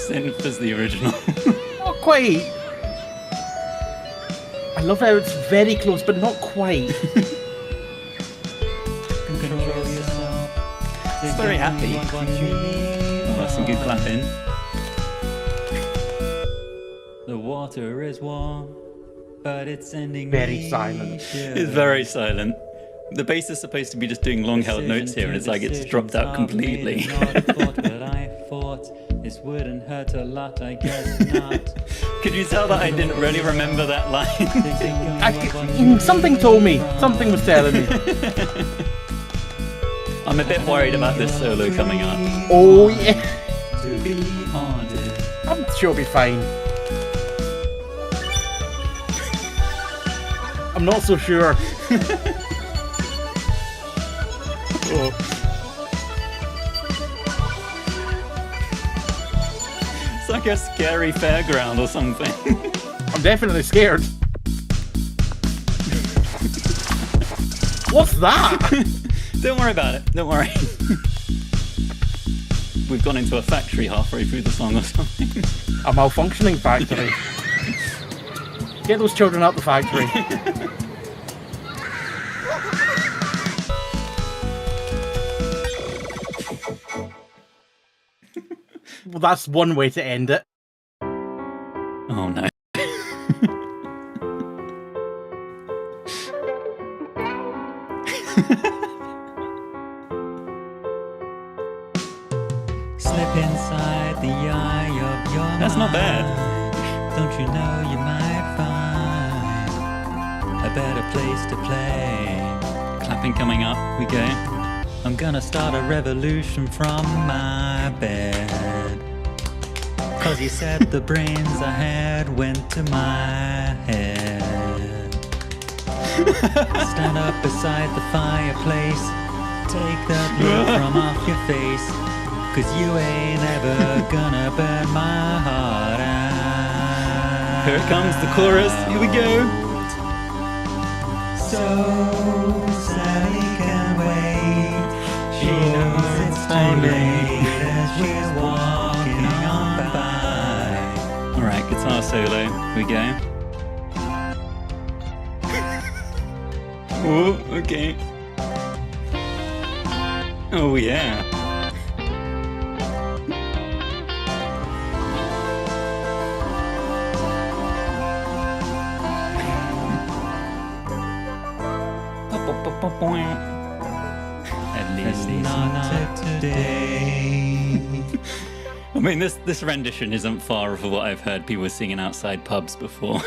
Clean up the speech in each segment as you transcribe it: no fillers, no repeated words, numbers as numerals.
synth as the original. Not quite. I love how it's very close, but not quite. Control yourself. It's very happy. Oh, that's some good clapping. The water is warm, but it's sending Very silent. It's very silent. The bass is supposed to be just doing long-held notes here, and it's like it's dropped out completely. This wouldn't hurt a lot, I guess not. Could you tell that I didn't really remember that line? Something told me. Something was telling me. I'm a bit worried about this solo coming up. Oh yeah. To be honest. I'm sure it'll be fine. I'm not so sure. Oh. It's like a scary fairground or something. I'm definitely scared. What's that? Don't worry about it. Don't worry. We've gone into a factory halfway through the song or something. A malfunctioning factory. Get those children out the factory. Well, that's one way to end it. Oh no. Slip inside the eye of your mind. That's not bad. Don't you know you might find a better place to play? Clapping coming up, we go. I'm gonna start a revolution from my bed. Cause you said the brains I had went to my head. Stand up beside the fireplace. Take that look from off your face. Cause you ain't ever gonna burn my heart out. Here it comes, the chorus. Here we go. So Sally can wait. She knows it's too late as she's walking on by. Alright, guitar solo. Here we go. Oh, okay. Oh yeah. At least not today. I mean, this rendition isn't far off of what I've heard people singing outside pubs before.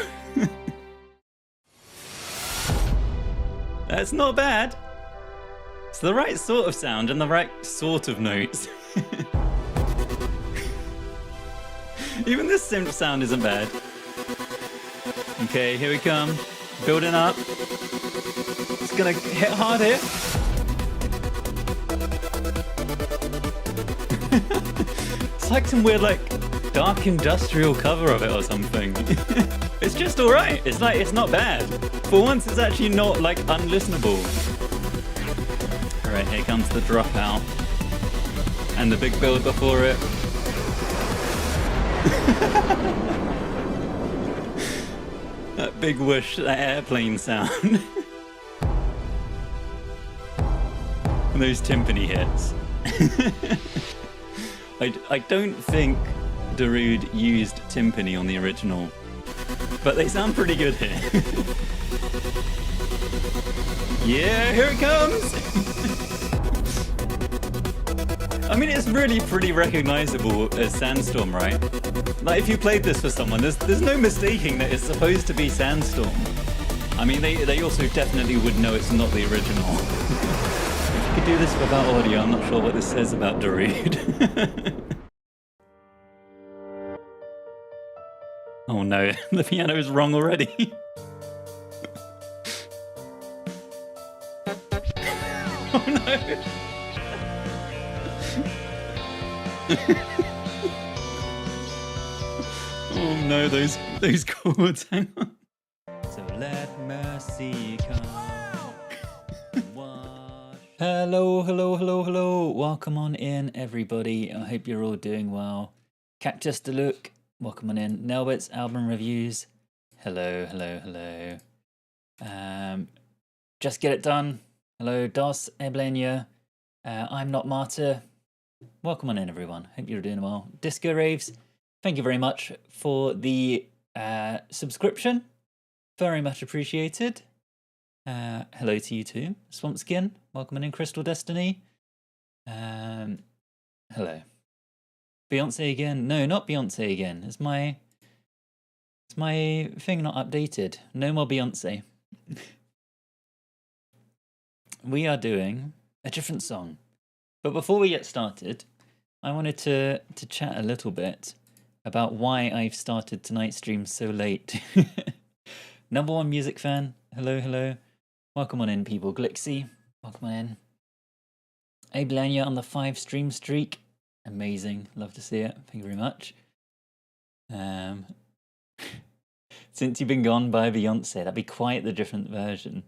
That's not bad. It's the right sort of sound and the right sort of notes. Even this synth sound isn't bad. Okay, here we come. Building up. It's gonna hit hard here. It's like some weird, like, dark industrial cover of it or something. It's just alright. It's like, it's not bad. For once, it's actually not, like, unlistenable. Alright, here comes the dropout. And the big build before it. That big whoosh, that airplane sound. And those timpani hits. I don't think Darude used timpani on the original, but they sound pretty good here. Yeah, here it comes! I mean, it's really pretty recognizable as Sandstorm, right? Like, if you played this for someone, there's no mistaking that it's supposed to be Sandstorm. I mean, they also definitely would know it's not the original. If you could do this without audio, I'm not sure what this says about Darude. Oh no, the piano is wrong already. Oh no. Oh no, those chords, hang on. So let mercy come. Hello, hello, hello, hello. Welcome on in, everybody. I hope you're all doing well. Cactus to Look, welcome on in. Nelbert's album reviews. Hello, hello, hello. Just Get It Done. Hello, Dos Eblenia. I'm Not Martyr. Welcome on in, everyone. Hope you're doing well. Disco Raves, thank you very much for the subscription. Very much appreciated. Hello to you too. Swampskin, welcome on in. Crystal Destiny. Hello. Beyonce again? No, not Beyonce again. It's my thing not updated. No more Beyonce. We are doing a different song. But before we get started, I wanted to chat a little bit about why I've started tonight's stream so late. Number one music fan. Hello, hello. Welcome on in, people. Glixie, welcome on in. Ablania on the 5 stream streak. Amazing. Love to see it. Thank you very much. Since You've Been Gone by Beyonce. That'd be quite the different version.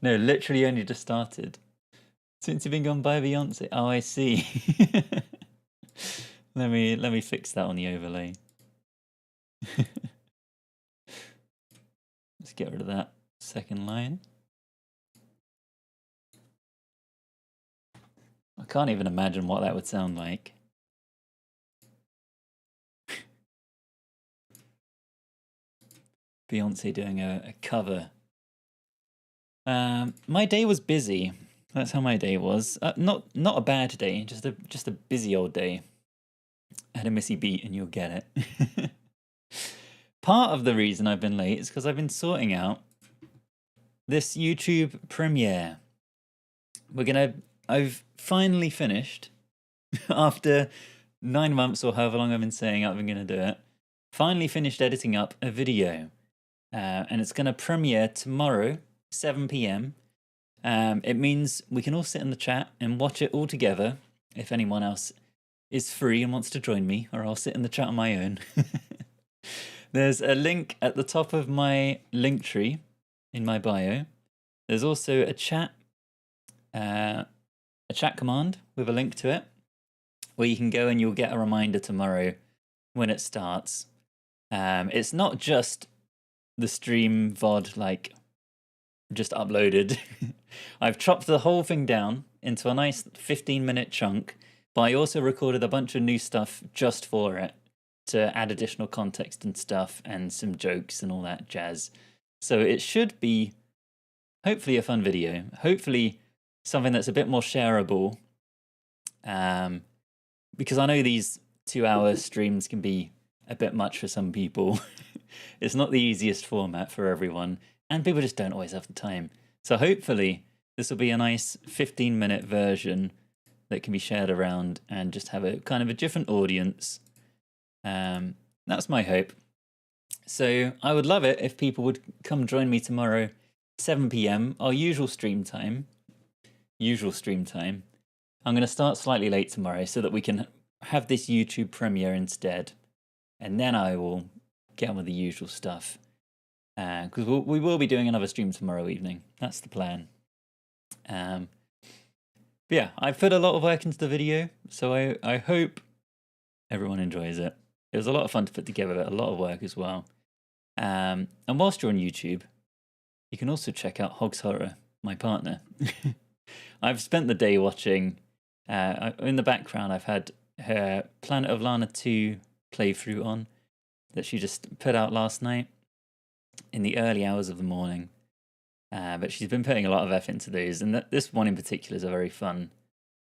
No, literally only just started. Since You've Been Gone by Beyonce. Oh, I see. Let me fix that on the overlay. Let's get rid of that second line. I can't even imagine what that would sound like. Beyonce doing a cover. My day was busy. That's how my day was. Not a bad day, just a busy old day. I had a missy beat and you'll get it. Part of the reason I've been late is because I've been sorting out this YouTube premiere. I've finally finished, after 9 months or however long I've been saying I'm going to do it, finally finished editing up a video. And it's going to premiere tomorrow, 7 p.m. It means we can all sit in the chat and watch it all together, if anyone else is free and wants to join me, or I'll sit in the chat on my own. There's a link at the top of my link tree in my bio. There's also a chat command with a link to it, where you can go and you'll get a reminder tomorrow when it starts. It's not just the stream VOD, like, just uploaded. I've chopped the whole thing down into a nice 15-minute chunk, but I also recorded a bunch of new stuff just for it to add additional context and stuff and some jokes and all that jazz. So it should be hopefully a fun video, hopefully something that's a bit more shareable, because I know these 2-hour streams can be a bit much for some people. It's not the easiest format for everyone, and people just don't always have the time. So hopefully this will be a nice 15-minute version that can be shared around and just have a kind of a different audience. That's my hope. So I would love it if people would come join me tomorrow, 7 p.m, our usual stream time. I'm going to start slightly late tomorrow so that we can have this YouTube premiere instead. And then I will get on with the usual stuff. Because we will be doing another stream tomorrow evening. That's the plan. But yeah, I've put a lot of work into the video, so I hope everyone enjoys it. It was a lot of fun to put together, a lot of work as well. And whilst you're on YouTube, you can also check out Hogs Horror, my partner. I've spent the day watching, in the background I've had her Planet of Lana 2 playthrough on, that she just put out last night in the early hours of the morning. But she's been putting a lot of effort into those, and this one in particular is a very fun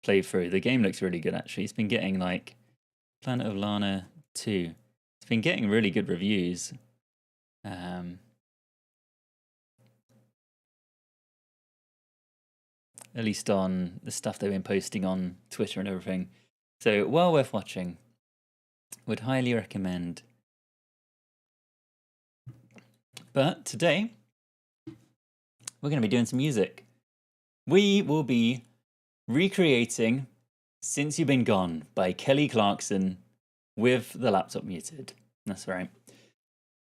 playthrough. The game looks really good, actually. It's been getting, like, Planet of Lana 2. It's been getting really good reviews. At least on the stuff they've been posting on Twitter and everything. So, well worth watching. Would highly recommend. But today, we're going to be doing some music. We will be recreating Since You've Been Gone by Kelly Clarkson with the laptop muted. That's right.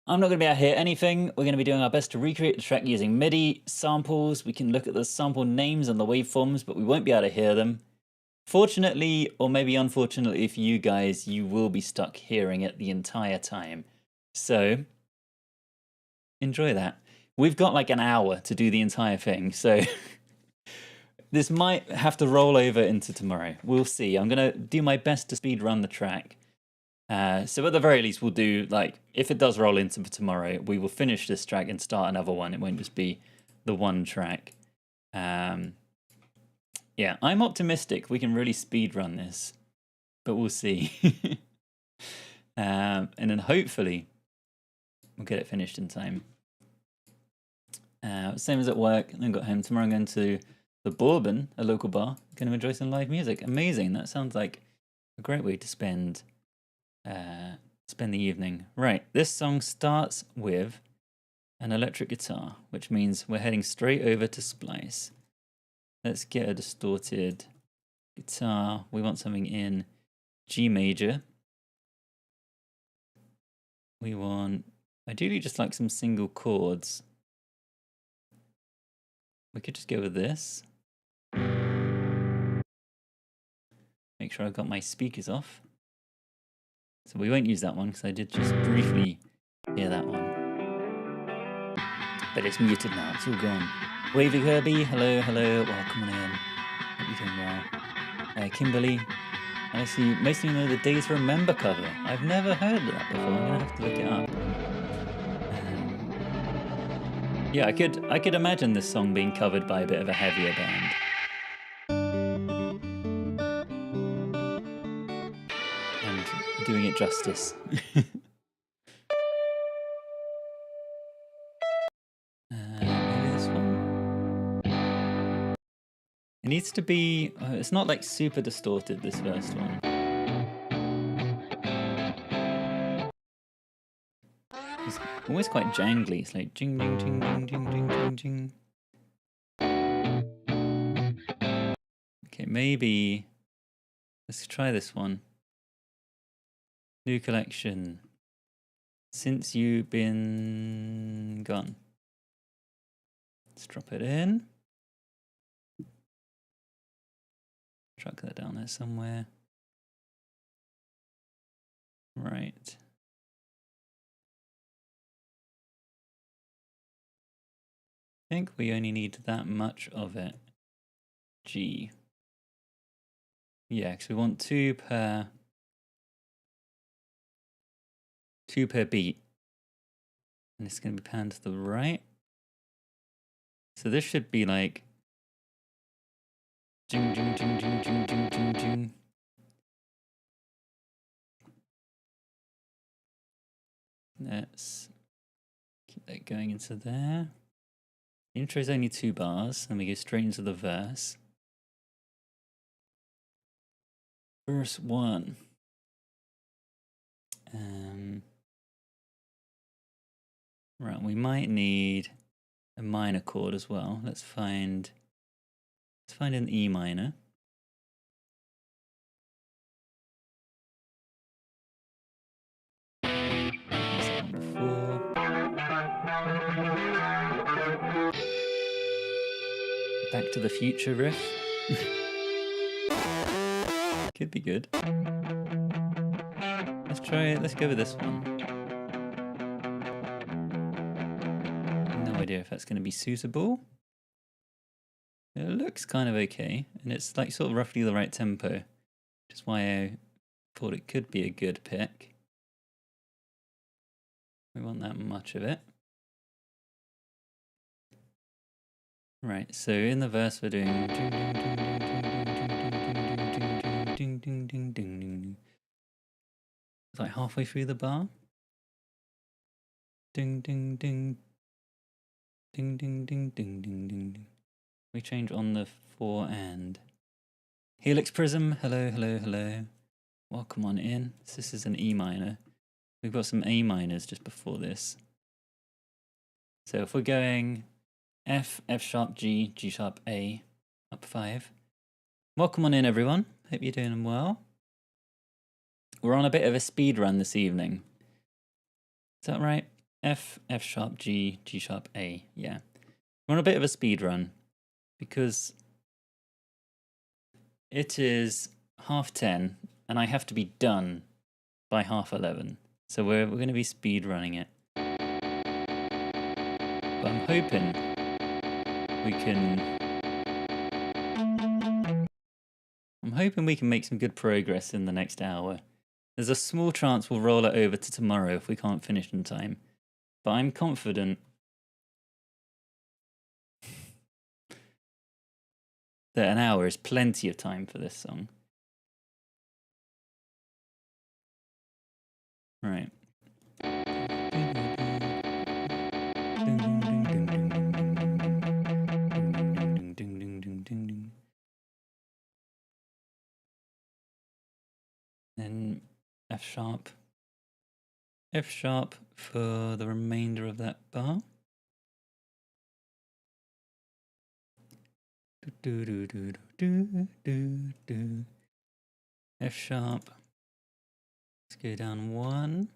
I'm not going to be able to hear anything. We're going to be doing our best to recreate the track using MIDI samples. We can look at the sample names and the waveforms, but we won't be able to hear them. Fortunately, or maybe unfortunately for you guys, you will be stuck hearing it the entire time. So enjoy that. We've got like an hour to do the entire thing, so this might have to roll over into tomorrow. We'll see. I'm going to do my best to speed run the track. So at the very least, we'll do, like, if it does roll into tomorrow, we will finish this track and start another one. It won't just be the one track. Yeah, I'm optimistic we can really speed run this, but we'll see. And then hopefully we'll get it finished in time. Same as at work, and then got home. Tomorrow I'm going to the Bourbon, a local bar. Going to enjoy some live music. Amazing. That sounds like a great way to spend the evening. Right, this song starts with an electric guitar, which means we're heading straight over to Splice. Let's get a distorted guitar. We want something in G major. We want ideally just like some single chords. We could just go with this. Make sure I've got my speakers off. So we won't use that one because I did just briefly hear that one. But it's muted now, it's all gone. Wavy Herbie, hello, hello, welcome on in. Hope you're doing well. Kimberly, I see most of you know the Days Remember cover. I've never heard of that before, I'm gonna have to look it up. Yeah, I could imagine this song being covered by a bit of a heavier band. And doing it justice. Maybe this one. It needs to be, it's not like super distorted, this first one. It's always quite jangly. It's like jing, jing, jing, jing, jing, jing, jing, jing. Okay, maybe let's try this one. New collection. Since you've been gone. Let's drop it in. Chuck that down there somewhere. Right. I think we only need that much of it. G. Yeah, because we want two per beat. And it's going to be panned to the right. So this should be like jing, jing, jing, jing, jing, jing, jing, jing. Let's keep that going into there. The intro is only 2 bars, and we go straight into the verse. Verse 1. Right, we might need a minor chord as well. Let's find an E minor. Back to the Future riff. Could be good. Let's try it. Let's go with this one. No idea if that's going to be suitable. It looks kind of okay, and it's like sort of roughly the right tempo, which is why I thought it could be a good pick. We want that much of it. Right, so in the verse we're doing ding ding ding ding ding ding. It's like halfway through the bar. Ding ding ding ding ding ding ding ding ding. We change on the 4 and. Helix Prism, hello, hello, hello. Welcome on in. This is an E minor. We've got some A minors just before this. So if we're going F, F sharp, G, G sharp, A, up 5. Welcome on in, everyone. Hope you're doing well. We're on a bit of a speed run this evening. Is that right? F, F sharp, G, G sharp, A. Yeah. We're on a bit of a speed run because It is 10:30, and I have to be done by 11:30. So we're going to be speed running it. But I'm hoping we can. I'm hoping we can make some good progress in the next hour. There's a small chance we'll roll it over to tomorrow if we can't finish in time. But I'm confident that an hour is plenty of time for this song. Right. Then F sharp. F sharp for the remainder of that bar. F sharp. Let's go down 1.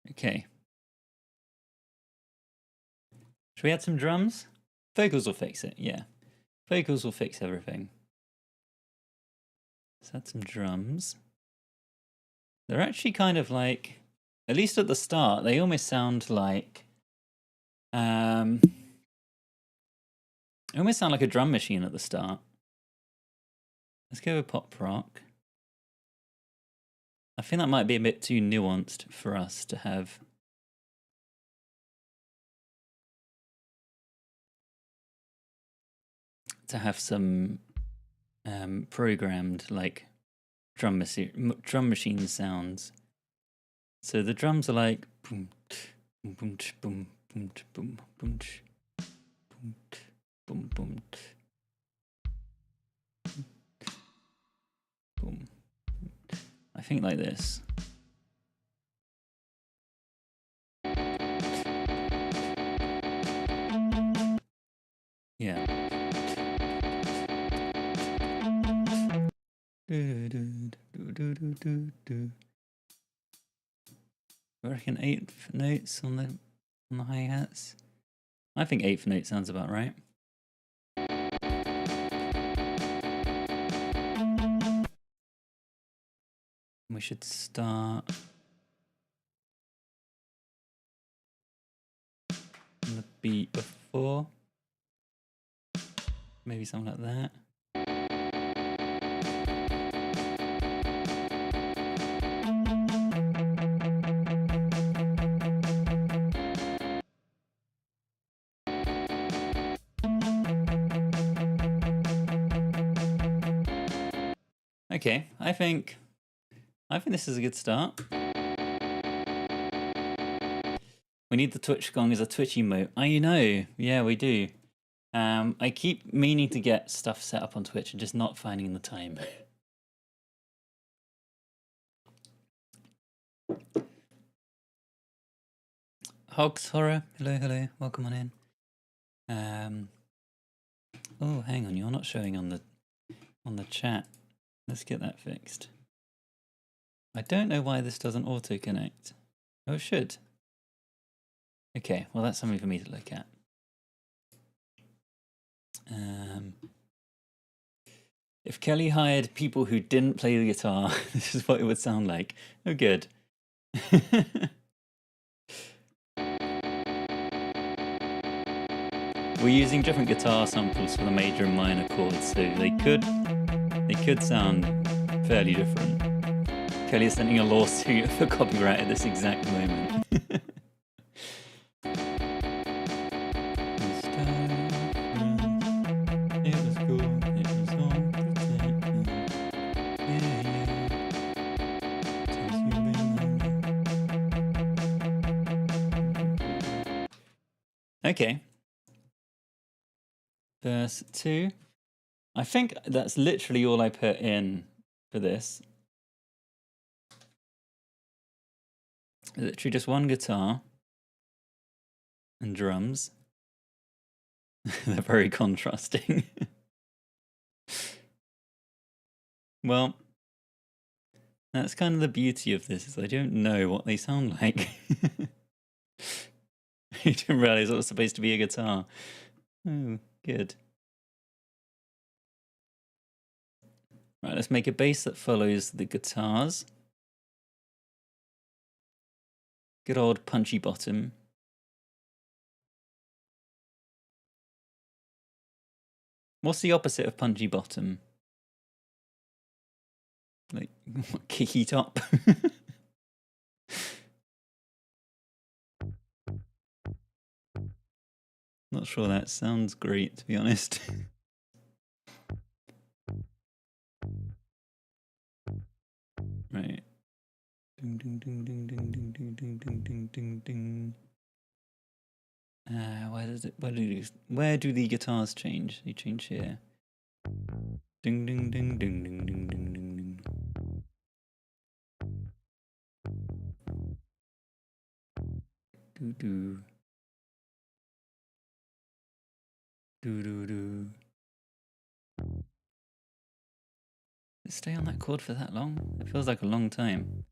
Okay. Should we add some drums? Vocals will fix it, yeah. Vocals will fix everything. Let's add some drums. They're actually kind of like, at least at the start, they almost sound like, they almost sound like a drum machine at the start. Let's go with pop rock. I think that might be a bit too nuanced for us to have. Some programmed like drum machine sounds. So the drums are like boom, boom, boom, boom, boom, boom, boom, boom, boom, boom. I think like this. Yeah. I reckon 8th notes on the hi-hats. I think 8th note sounds about right. We should start on the beat before. Maybe something like that. Okay, I think this is a good start. We need the Twitch gong as a Twitch emote. I know, yeah, we do. I keep meaning to get stuff set up on Twitch and just not finding the time. Hogs Horror, hello, welcome on in. Oh, hang on, you're not showing on the chat. Let's get that fixed. I don't know why this doesn't auto-connect. Oh, it should. Okay, well that's something for me to look at. If Kelly hired people who didn't play the guitar, this is what it would sound like. Oh, good. We're using different guitar samples for the major and minor chords, so they could sound fairly different. Kelly is sending a lawsuit for copyright at this exact moment. Okay. Verse 2. I think that's literally all I put in for this. Literally just one guitar and drums. They're very contrasting. Well, that's kind of the beauty of this, is I don't know what they sound like. I didn't realize it was supposed to be a guitar. Oh, good. Right, let's make a bass that follows the guitars. Good old punchy bottom. What's the opposite of punchy bottom? Like, kicky top? Not sure that sounds great, to be honest. Right. Ding ding ding ding ding ding ding ding ding ding ding ding. Where do the guitars change? They change here. Ding ding ding ding ding ding ding ding ding. Do do. Do do do. Stay on that chord for that long? It feels like a long time.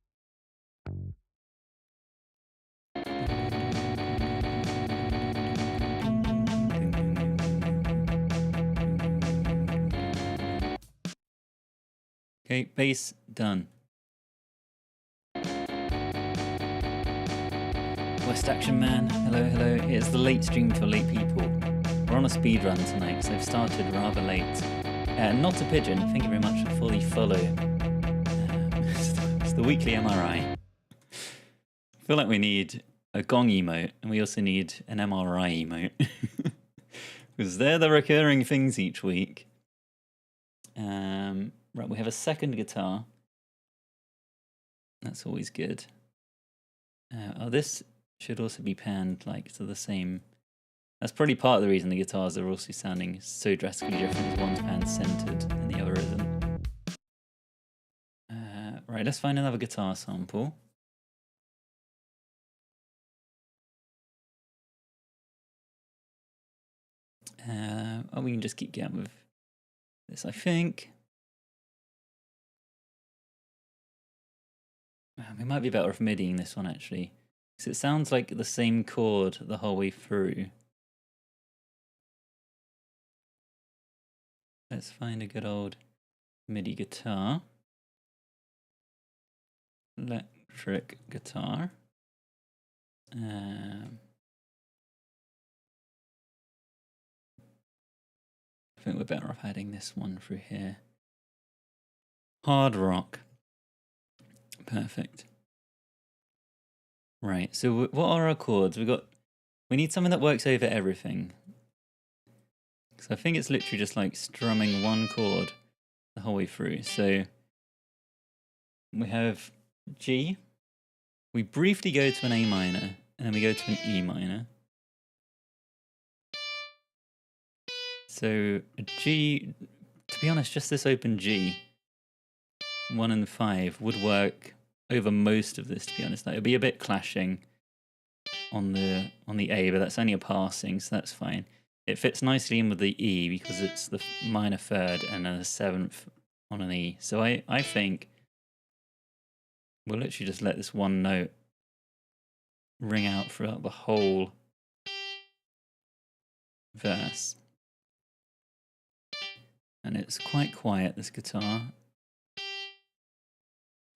Okay, bass done. West Action Man, hello, hello. It's the late stream for late people. We're on a speed run tonight, so I've started rather late. Not a pigeon, thank you very much for the follow. It's the weekly MRI. I feel like we need a gong emote, and we also need an MRI emote. Because they're the recurring things each week. Right, we have a second guitar. That's always good. This should also be panned like to the same. That's probably part of the reason the guitars are also sounding so drastically different. One's pan centered and the other isn't. Right, let's find another guitar sample. We can just keep going with this, I think. We might be better off MIDIing this one, actually. Because it sounds like the same chord the whole way through. Let's find a good old MIDI guitar. Electric guitar. I think we're better off adding this one through here. Hard rock. Perfect. Right, so what are our chords? We need something that works over everything. So I think it's literally just like strumming one chord the whole way through. So we have G. We briefly go to an A minor, and then we go to an E minor. So a G, to be honest, just this open G, 1 and 5 would work over most of this, to be honest. Like, it'll be a bit clashing on the A, but that's only a passing, so that's fine. It fits nicely in with the E because it's the minor third and a 7th on an E. So I think we'll literally just let this one note ring out throughout the whole verse. And it's quite quiet, this guitar.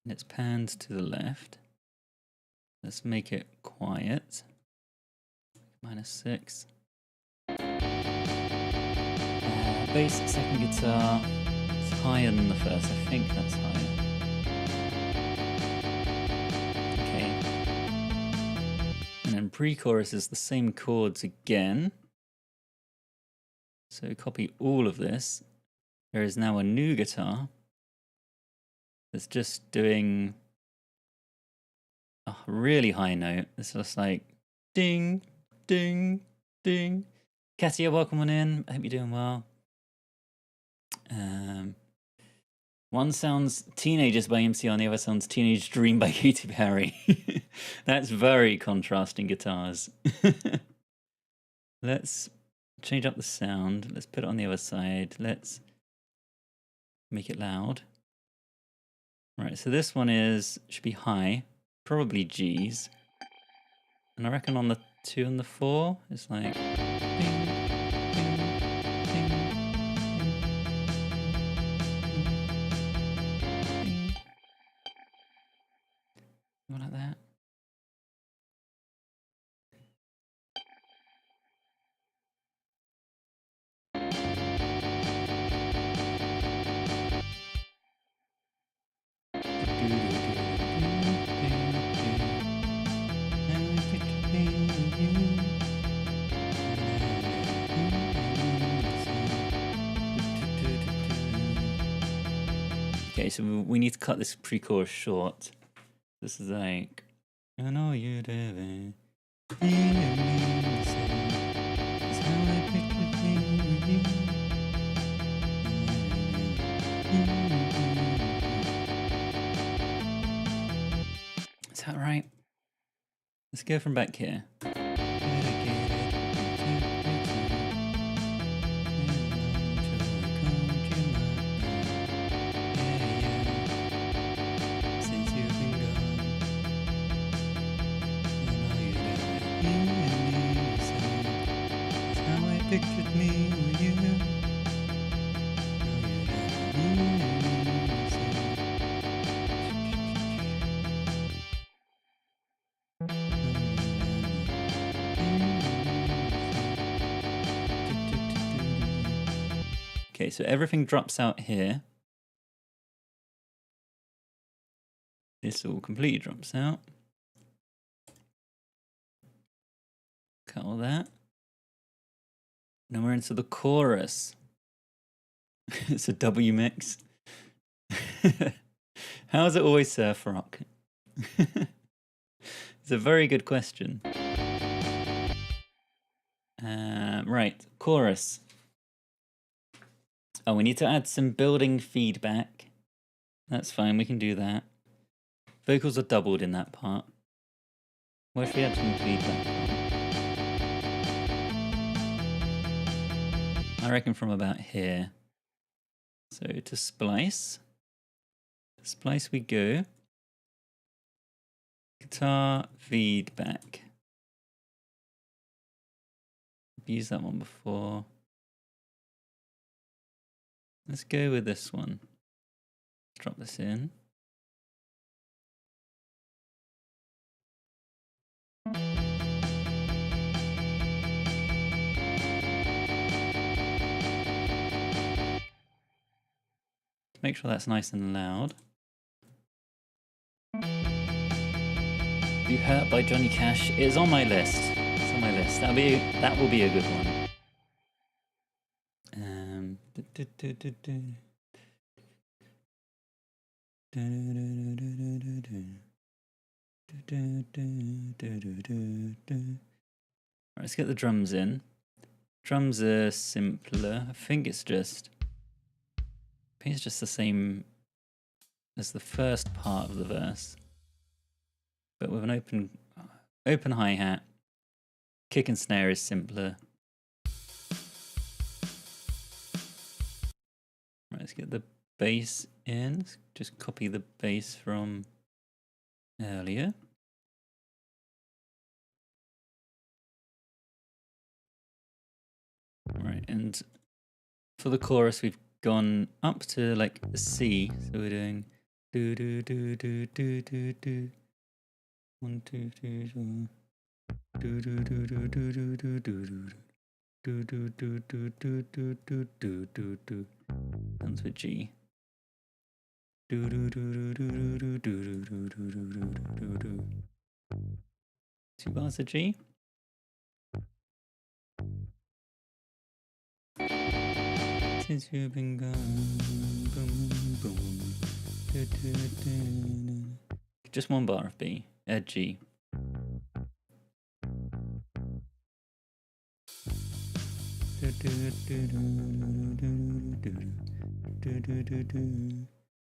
And it's panned to the left. Let's make it quiet. -6. Bass, second guitar. It's higher than the first. I think that's higher. Okay. And then pre-chorus is the same chords again. So copy all of this. There is now a new guitar that's just doing a really high note. It's just like ding, ding, ding. Katia, welcome on in. I hope you're doing well. One sounds Teenagers by MCR, and the other sounds Teenage Dream by Katy Perry. That's very contrasting guitars. Let's change up the sound. Let's put it on the other side. Let's make it loud. Right, so this one should be high, probably G's. And I reckon on the 2 and the 4, it's like ding, ding, Go like that. Okay, so we need to cut this pre-chorus short. This is like, I know you're doing. Is that right? Let's go from back here. Pictured me with you. Okay, so everything drops out here. This all completely drops out. Cut all that. Now we're into the chorus. It's a W mix. How is it always surf rock? It's a very good question. Right, chorus. Oh, we need to add some building feedback. That's fine, we can do that. Vocals are doubled in that part. Where should we add some feedback? I reckon from about here. So to splice. Splice we go. Guitar feedback. I've used that one before. Let's go with this one. Let's drop this in. Make sure that's nice and loud. Be Hurt by Johnny Cash is on my list. It's on my list. That will be a good one. Right, let's get the drums in. Drums are simpler. I think it's just the same as the first part of the verse, but with an open hi-hat. Kick and snare is simpler. Right, let's get the bass in. Let's just copy the bass from earlier. Right, and for the chorus we've gone up to like a C, so we're doing do do do do do do do 1 2 3 4 do do do do do do do do do do do do do do do do do do. Comes with G. Do do do do do do do do do do do do do. 2 bars of G. Since you've been gone, boom, boom. Do, do, do. Just 1 bar of B, G. Do, do, do, do, do, do, do, do, do.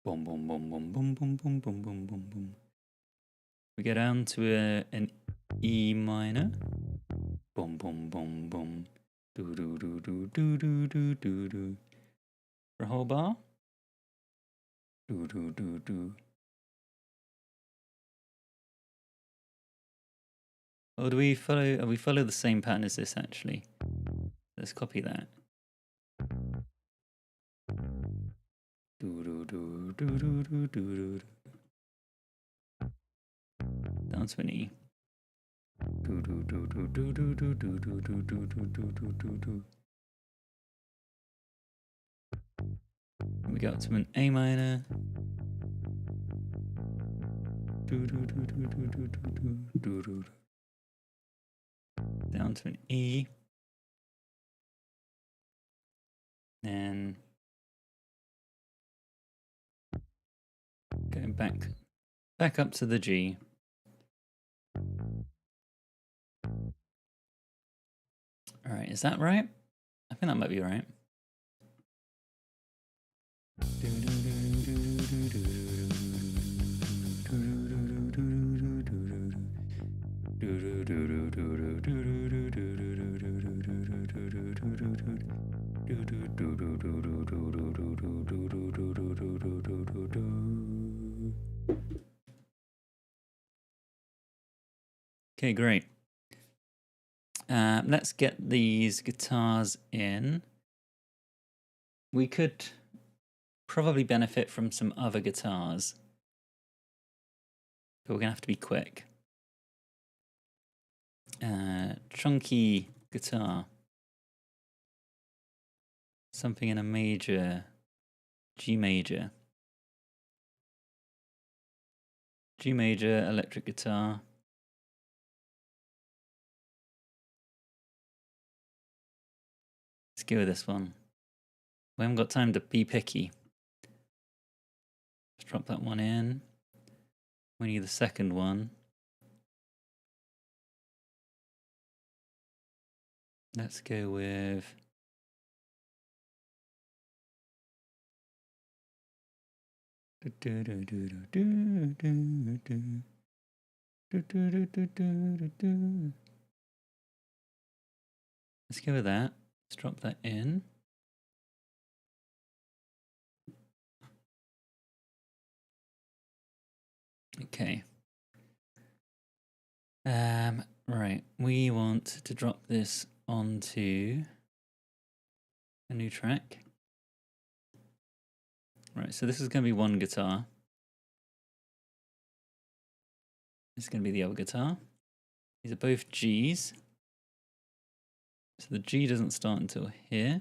Boom, boom, boom, boom, boom, boom, boom, boom, boom, boom, boom. We get down to an E minor. Boom, boom, boom, boom. Do, do, do, do, do, do, do, do, do. For a whole bar. Do, do, do, do. Or do we follow? We follow the same pattern as this actually. Let's copy that. Do do do do do do do do. down to an E. We go up to an A minor. Down to an E. Then going back up to the G. All right, is that right? I think that might be right. Okay, great. Let's get these guitars in. We could probably benefit from some other guitars, but we're gonna have to be quick. Chunky guitar. Something in a major, G major. G major electric guitar. Let's go with this one. We haven't got time to be picky. Let's drop that one in. We need the second one. Let's go with... Let's go with that. Let's drop that in. Okay. Right. We want to drop this onto a new track. Right, so this is going to be one guitar. This is going to be the other guitar. These are both Gs. So the G doesn't start until here.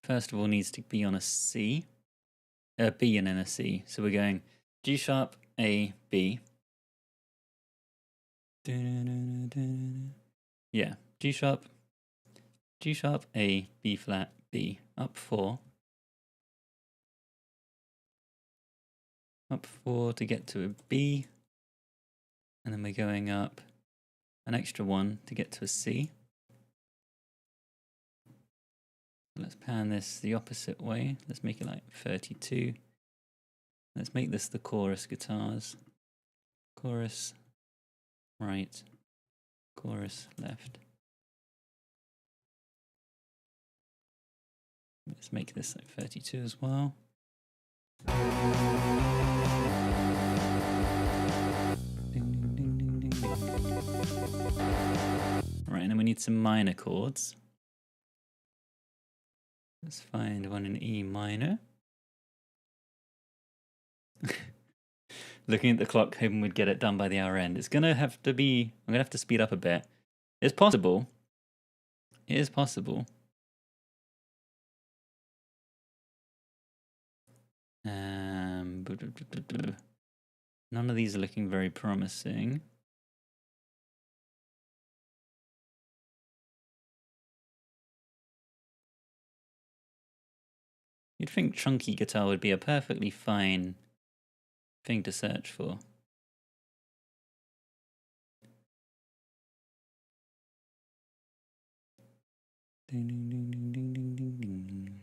First of all, needs to be on a C. B and then a C. So we're going G sharp, A, B. Yeah, G sharp, A, B flat, B. Up 4. Up 4 to get to a B. And then we're going up an extra 1 to get to a C. Let's pan this the opposite way. Let's make it like 32. Let's make this the chorus guitars. Chorus, right. Chorus, left. Let's make this like 32 as well. Ding, ding, ding, ding, ding. Right, and then we need some minor chords. Let's find one in E minor. Looking at the clock, hoping we'd get it done by the hour end. It's gonna have to be, I'm gonna have to speed up a bit. It's possible. It is possible. None of these are looking very promising. You'd think chunky guitar would be a perfectly fine thing to search for. Ding, ding, ding, ding, ding, ding, ding, ding.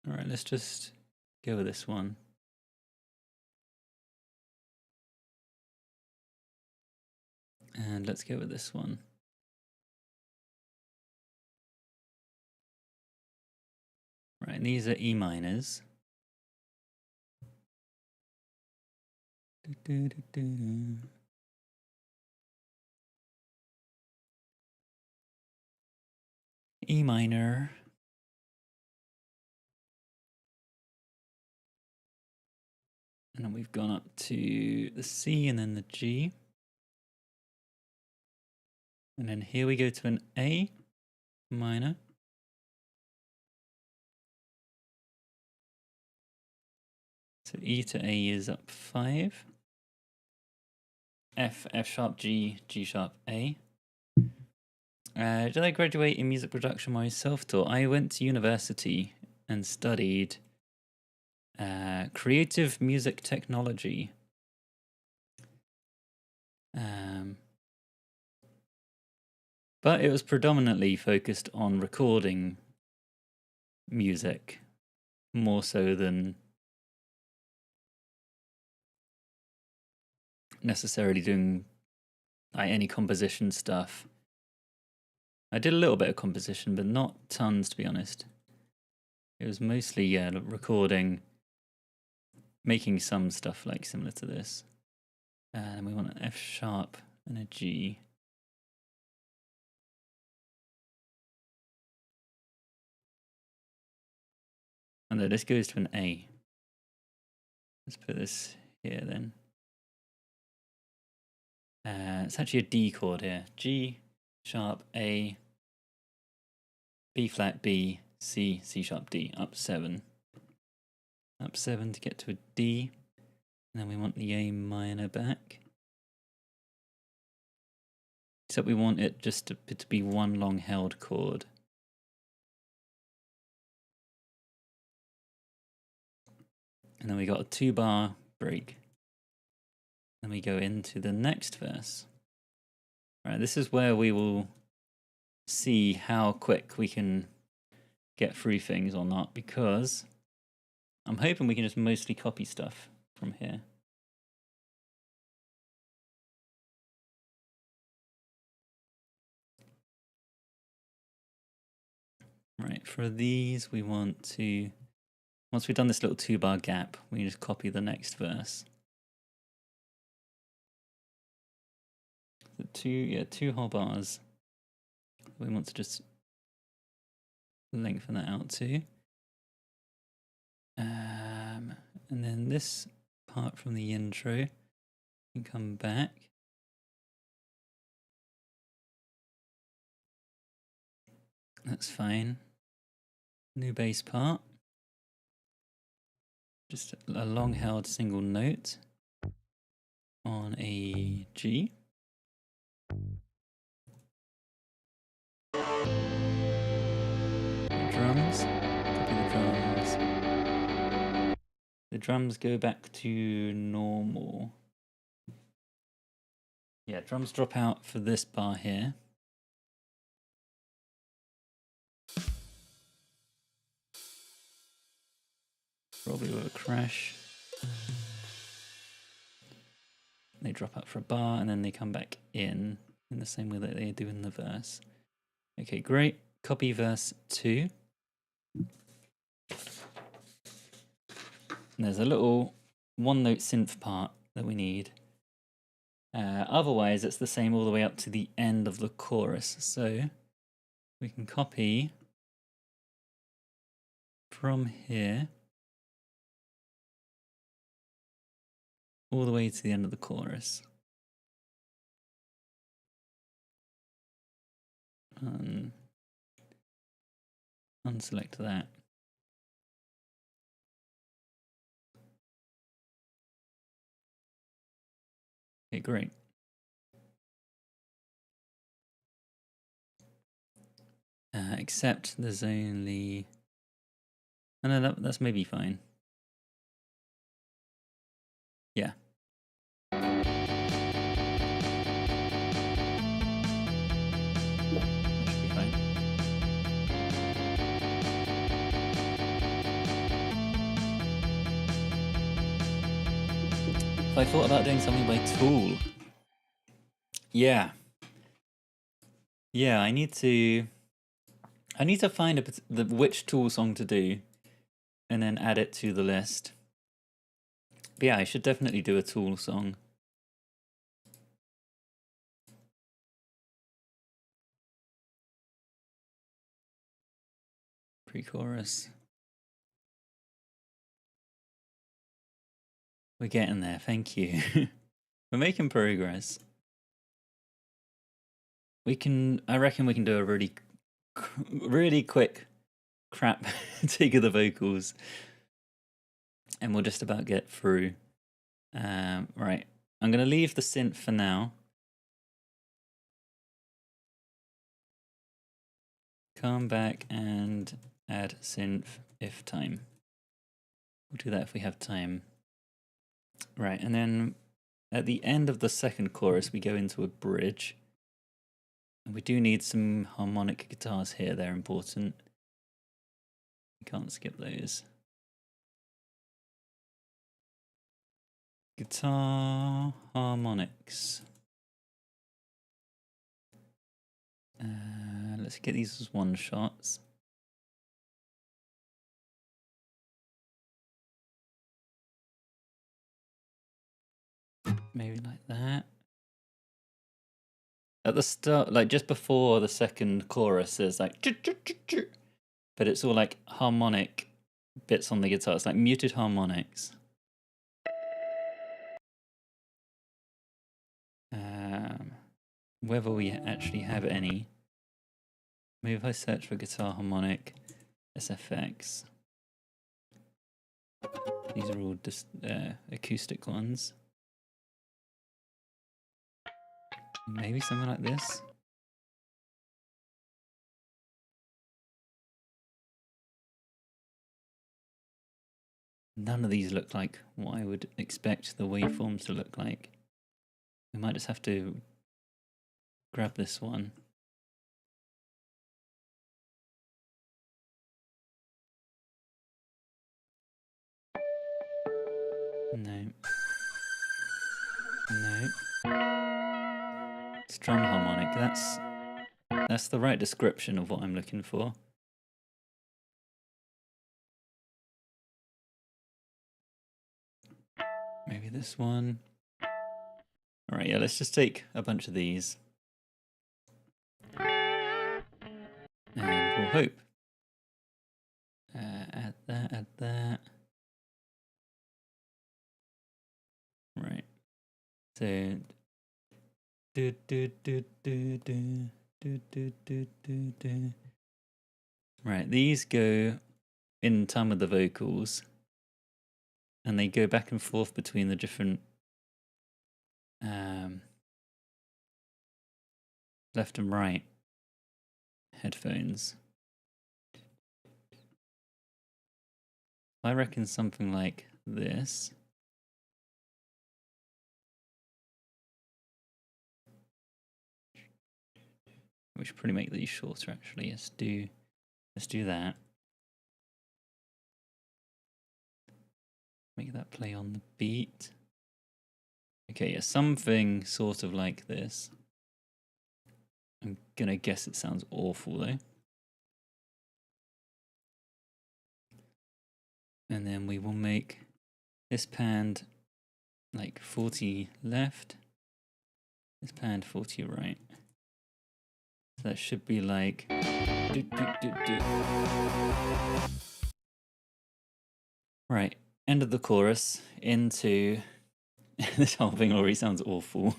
All right, let's just go with this one. And let's go with this one. Right, these are E minors. E minor. And then we've gone up to the C and then the G. And then here we go to an A minor. So E to A is up 5. F, F sharp, G, G sharp, A. Did I graduate in music production myself? Taught? I went to university and studied creative music technology. But it was predominantly focused on recording music, more so than necessarily doing any composition stuff. I did a little bit of composition, but not tons, to be honest. It was mostly recording, making some stuff like similar to this. And we want an F sharp and a G. And no, this goes to an A. Let's put this here then. It's actually a D chord here. G sharp, A, B flat, B, C, C sharp, D, up 7. Up 7 to get to a D. And then we want the A minor back. Except we want it just to be one long held chord. And then we got a 2-bar break. Then we go into the next verse. Right, this is where we will see how quick we can get through things or not, because I'm hoping we can just mostly copy stuff from here. Right, for these we want to, once we've done this little 2-bar gap, we just copy the next verse. The two whole bars. We want to just lengthen that out too. And then this part from the intro can come back. That's fine. New bass part. Just a long held single note on a G. Drums. Copy the drums. The drums go back to normal. Yeah, drums drop out for this bar here. Probably with a crash. They drop out for a bar and then they come back in the same way that they do in the verse. Okay, great. Copy verse 2. And there's a little one-note synth part that we need. Otherwise, it's the same all the way up to the end of the chorus. So we can copy from here all the way to the end of the chorus. Unselect that. Okay, great. Except there's only... Oh, no, that's maybe fine. Yeah. That should be fine. I thought about doing something by Tool. Yeah. Yeah, I need to find which Tool song to do and then add it to the list. But yeah, I should definitely do a Tool song. pre-chorus. We're getting there, thank you. We're making progress. I reckon we can do a really quick crap take of the vocals. And we'll just about get through. Right, I'm going to leave the synth for now. Come back and add synth if time. We'll do that if we have time. Right, and then at the end of the second chorus, we go into a bridge. And we do need some harmonic guitars here, they're important. We can't skip those. Guitar harmonics. Let's get these as one shots. Maybe like that. At the start, like just before the second chorus, there's like, but it's all like harmonic bits on the guitar. It's like muted harmonics. Whether we actually have any. Maybe if I search for guitar harmonic SFX. These are all just acoustic ones. Maybe something like this. None of these look like what I would expect the waveforms to look like. We might just have to grab this one. No. No. It's drum harmonic. That's the right description of what I'm looking for. Maybe this one. All right, yeah, let's just take a bunch of these. And we'll hope. Add that. Right. So Right, these go in time with the vocals. And they go back and forth between the different left and right headphones. I reckon something like this. We should probably make these shorter actually. Let's do that. Make that play on the beat. Okay, yeah, something sort of like this. I'm gonna guess it sounds awful though. And then we will make this panned like 40 left, this panned 40 right. So that should be like right, end of the chorus into this whole thing already sounds awful.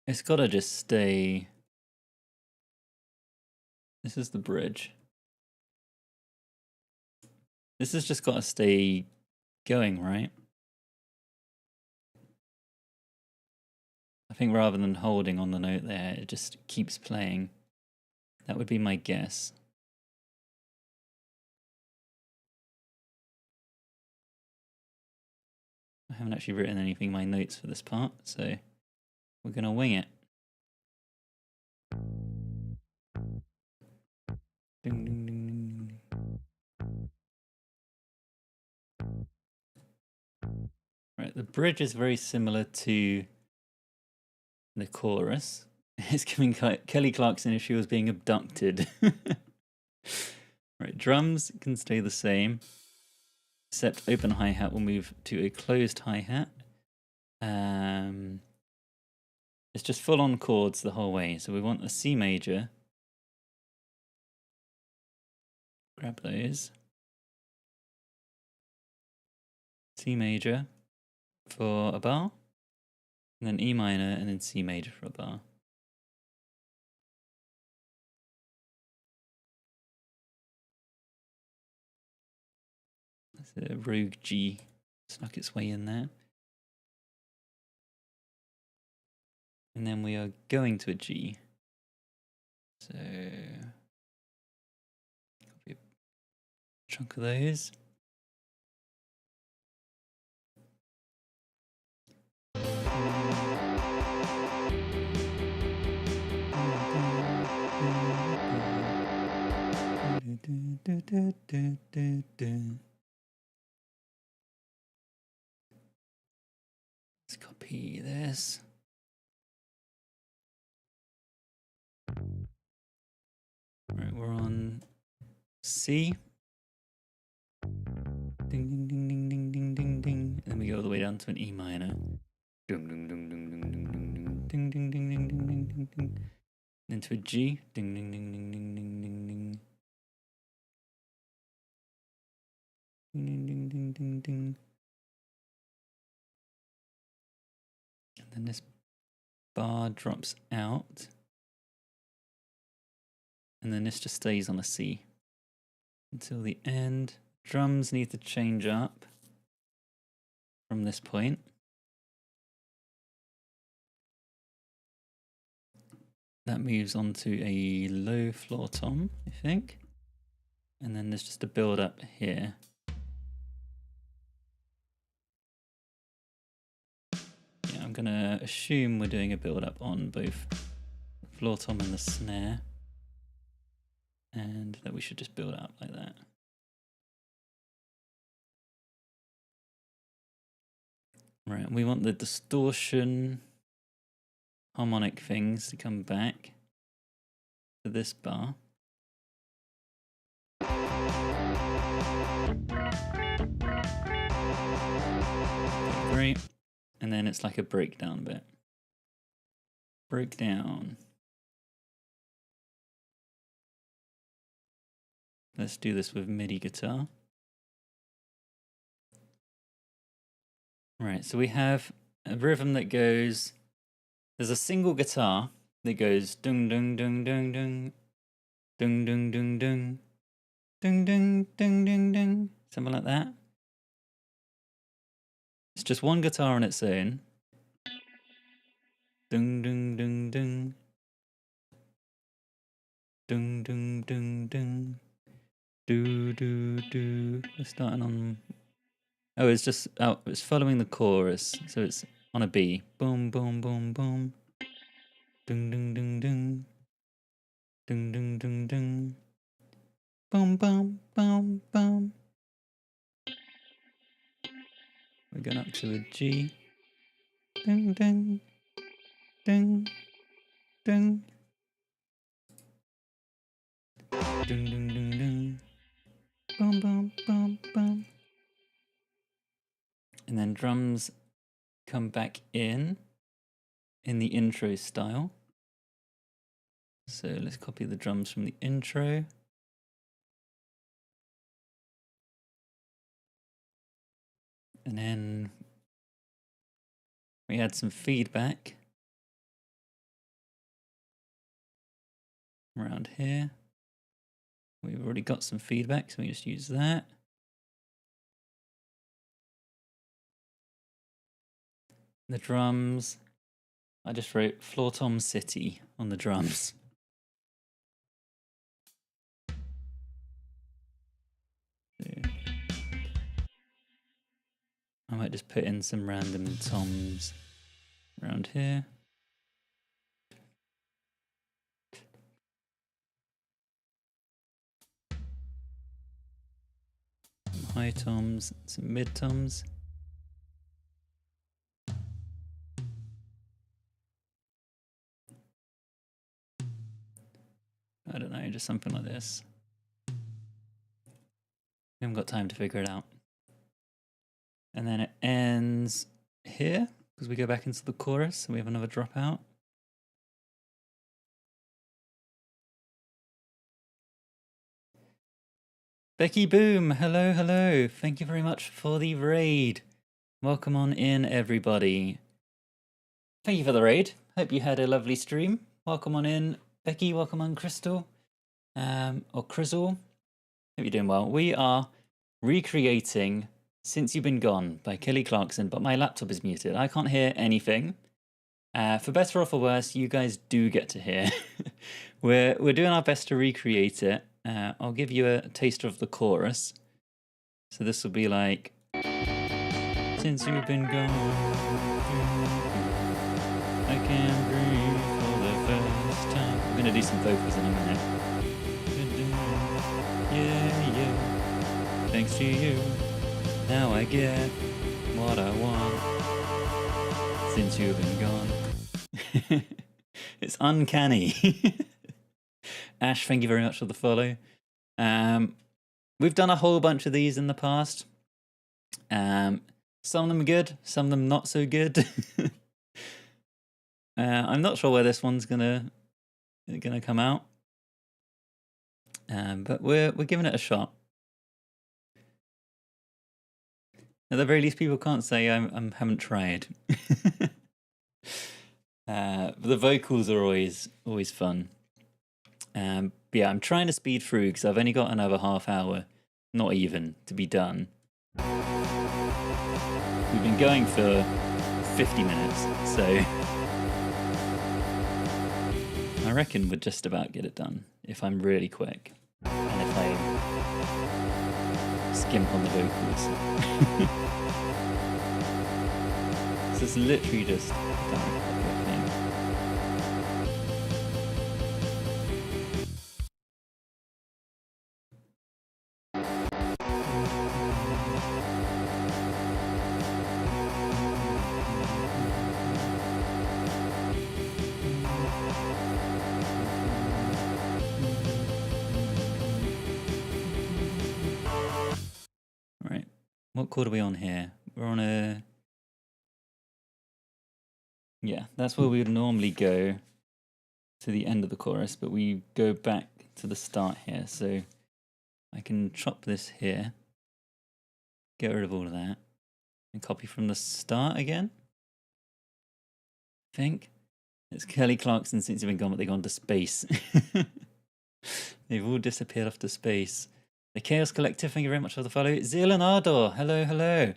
It's gotta just stay. This is the bridge. This has just gotta stay going, right? I think rather than holding on the note there, it just keeps playing. That would be my guess. I haven't actually written anything in my notes for this part, so we're gonna wing it. Ding, ding, ding, ding. the bridge is very similar to the chorus. It's giving Kelly Clarkson if she was being abducted. Right, drums can stay the same, except open hi-hat will move to a closed hi-hat. It's just full-on chords the whole way. So we want a C major. Grab those. C major for a bar, and then E minor, and then C major for a bar. That's a rogue G snuck its way in there. And then we are going to a G. So copy a chunk of those. Let's copy this. Right, we're on C. Ding ding ding ding ding ding ding ding. And then we go all the way down to an E minor. Ding ding ding ding ding ding ding ding ding ding ding ding ding ding ding. Then to a G. Ding ding ding ding ding ding ding ding. Ding ding ding ding ding. And then this bar drops out. And then this just stays on a C until the end. Drums need to change up from this point. That moves on to a low floor tom, I think. And then there's just a build up here. Yeah, I'm gonna assume we're doing a build up on both the floor tom and the snare. And that we should just build it up like that. Right, we want the distortion harmonic things to come back to this bar. Okay, great. And then it's like a breakdown bit. Breakdown. Let's do this with MIDI guitar. Right, so we have a rhythm that goes, there's a single guitar that goes dung dung dung dung dung, dung dung dung dung, dung dung dung dung dung, something like that. It's just one guitar on its own. Dung dung dung dung, dung dung dung dung, do do do. We're starting on. Oh, it's just it's following the chorus, so it's on a B. Boom, boom, boom, boom. Ding, ding, ding, ding. Ding, ding, ding, ding. Boom, boom, boom, boom. We're going up to a G. Ding, ding, ding, ding. Ding, ding, ding, ding. Boom, boom, boom, boom. And then drums come back in the intro style. So let's copy the drums from the intro. And then we had some feedback around here. We've already got some feedback, so we just use that. The drums, I just wrote Floor Tom City on the drums. I might just put in some random toms around here. Some high toms, some mid toms. I don't know, just something like this. We haven't got time to figure it out. And then it ends here because we go back into the chorus and we have another dropout. Becky Boom, hello, hello. Thank you very much for the raid. Welcome on in, everybody. Thank you for the raid. Hope you had a lovely stream. Welcome on in, Becky. Welcome on, Crystal. Or Crizzle. Hope you're doing well. We are recreating Since You've Been Gone by Kelly Clarkson, but my laptop is muted. I can't hear anything. For better or for worse, you guys do get to hear. We're doing our best to recreate it. I'll give you a taster of the chorus. So this will be like, since you've been gone, I can't breathe for the first time. I'm gonna do some vocals in a minute. Yeah, yeah. Thanks to you, now I get what I want. Since you've been gone. It's uncanny. Ash, thank you very much for the follow. We've done a whole bunch of these in the past. Some of them are good, some of them not so good. I'm not sure where this one's gonna come out, but we're giving it a shot. At the very least, people can't say I haven't tried. But the vocals are always fun. But yeah, I'm trying to speed through because I've only got another half hour, not even, to be done. We've been going for 50 minutes, so I reckon we'd just about get it done if I'm really quick and if I skimp on the vocals. So it's literally just a direct copy thing. Right, what chord are we on here? We're on a... Yeah, that's where we would normally go to the end of the chorus, but we go back to the start here. So I can chop this here, get rid of all of that, and copy from the start again. I think it's Kelly Clarkson Since You've Been Gone, but they've gone to space. They've all disappeared off to space. The Chaos Collective, thank you very much for the follow. Zealand Ardor, hello, hello.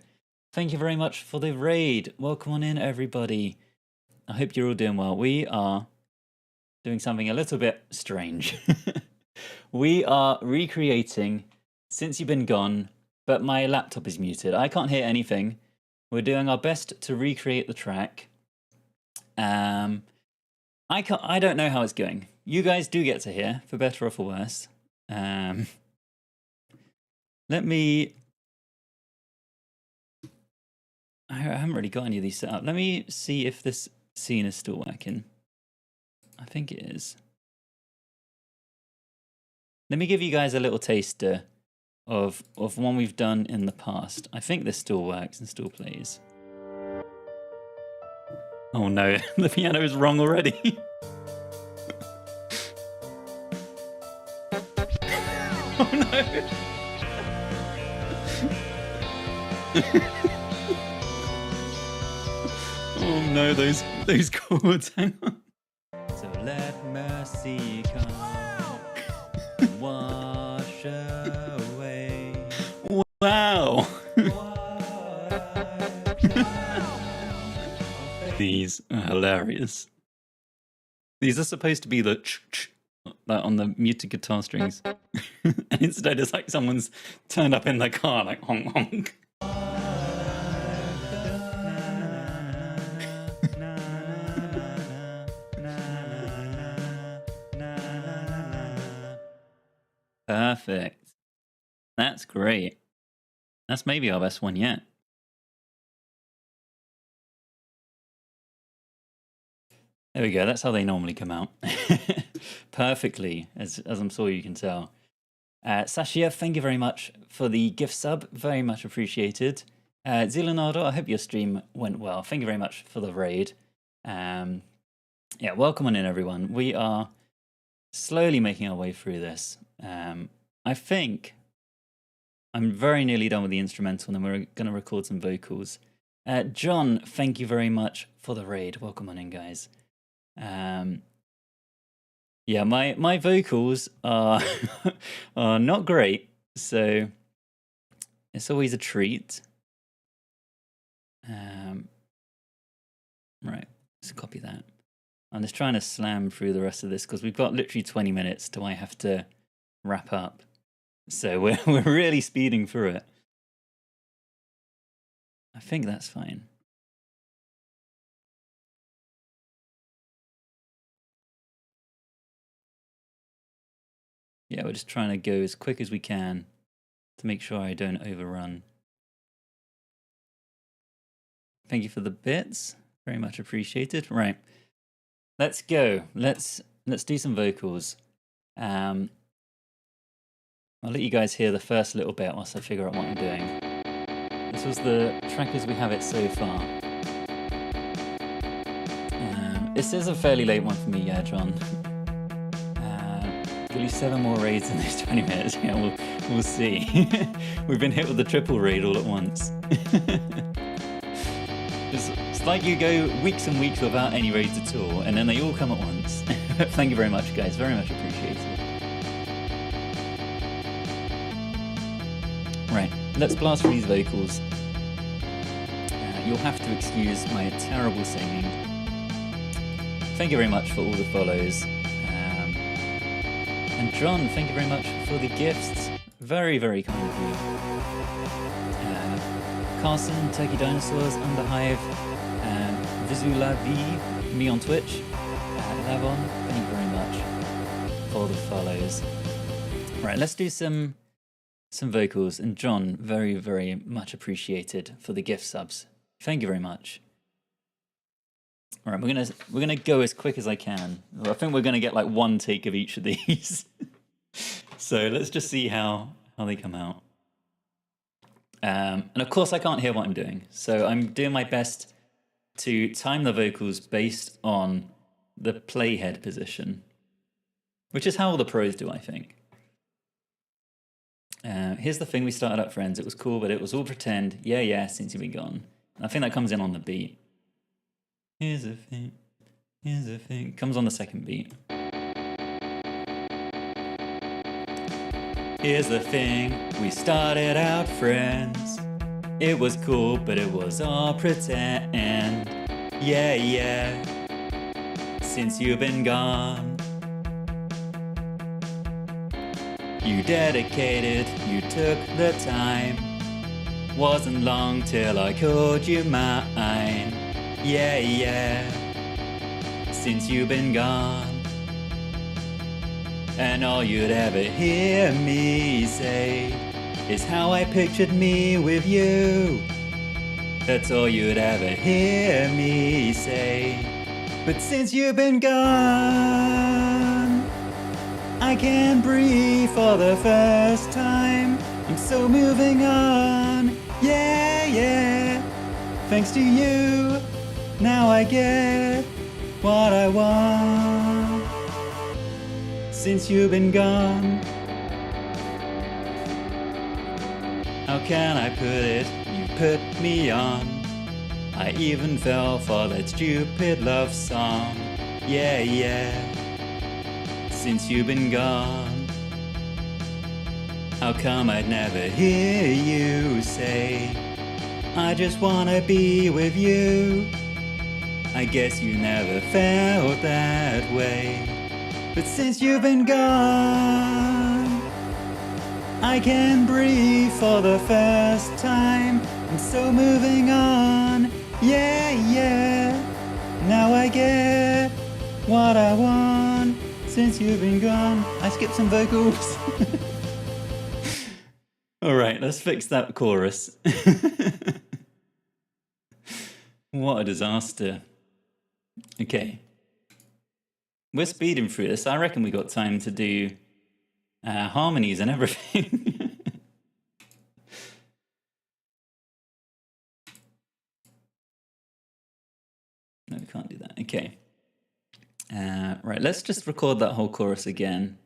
Thank you very much for the raid. Welcome on in, everybody. I hope you're all doing well. We are doing something a little bit strange. We are recreating Since You've Been Gone, but my laptop is muted. I can't hear anything. We're doing our best to recreate the track. I don't know how it's going. You guys do get to hear, for better or for worse. Let me... I haven't really got any of these set up. Let me see if this scene is still working. I think it is. Let me give you guys a little taster of one we've done in the past. I think this still works and still plays. Oh no, the piano is wrong already. Oh no. Oh no, those chords, hang on. So let mercy come, wash away. Wow. These are hilarious. These are supposed to be the ch-ch, like on the muted guitar strings. And instead it's like someone's turned up in their car like honk honk. Perfect. That's great. That's maybe our best one yet. There we go. That's how they normally come out. perfectly, as I'm sure you can tell. Sashia, thank you very much for the gift sub. Very much appreciated. Zilanardo, I hope your stream went well. Thank you very much for the raid. Yeah, welcome on in, everyone. We are slowly making our way through this. I think I'm very nearly done with the instrumental, and then we're going to record some vocals. John, thank you very much for the raid. Welcome on in, guys. Yeah, my vocals are are not great, so it's always a treat. Right, let's copy that. I'm just trying to slam through the rest of this because we've got literally 20 minutes till I have to wrap up. So we're really speeding through it. I think that's fine. Yeah, we're just trying to go as quick as we can to make sure I don't overrun. Thank you for the bits. Very much appreciated. Right. Let's go. Let's do some vocals. I'll let you guys hear the first little bit whilst I figure out what I'm doing. This was the track as we have it so far. This is a fairly late one for me, yeah, John. At least 7 more raids in these 20 minutes. Yeah, we'll see. We've been hit with the triple raid all at once. It's like you go weeks and weeks without any raids at all, and then they all come at once. Thank you very much, guys. Very much appreciated. Right, let's blast through these vocals. You'll have to excuse my terrible singing. Thank you very much for all the follows. And John, thank you very much for the gifts. Very, very kind of you. Carson, Turkey Dinosaurs, Underhive, Vizu La Vie, me on Twitch, Lavon, thank you very much for the follows. Right, let's do some vocals. And John, very, very much appreciated for the gift subs. Thank you very much. All right, we're gonna go as quick as I can. I think we're gonna get like one take of each of these. So let's just see how they come out. And of course I can't hear what I'm doing, so I'm doing my best to time the vocals based on the playhead position, which is how all the pros do, I think. Here's the thing, we started up friends, it was cool, but it was all pretend, yeah, since you've been gone. And I think that comes in on the beat. Here's the thing, comes on the second beat. Here's the thing, we started out friends. It was cool, but it was all pretend. Yeah, since you've been gone. You dedicated, you took the time. Wasn't long till I called you mine. Yeah, since you've been gone. And all you'd ever hear me say is how I pictured me with you. That's all you'd ever hear me say. But since you've been gone, I can't breathe for the first time. I'm so moving on. Yeah, thanks to you, now I get what I want. Since you've been gone, how can I put it? You put me on. I even fell for that stupid love song. Yeah, since you've been gone. How come I'd never hear you say, I just wanna be with you? I guess you never felt that way. But since you've been gone, I can breathe for the first time. I'm so moving on. Yeah, now I get what I want. Since you've been gone. I skipped some vocals. Alright, let's fix that chorus. What a disaster. Okay. We're speeding through this. I reckon we got time to do harmonies and everything. No, we can't do that. Okay. Right, let's just record that whole chorus again,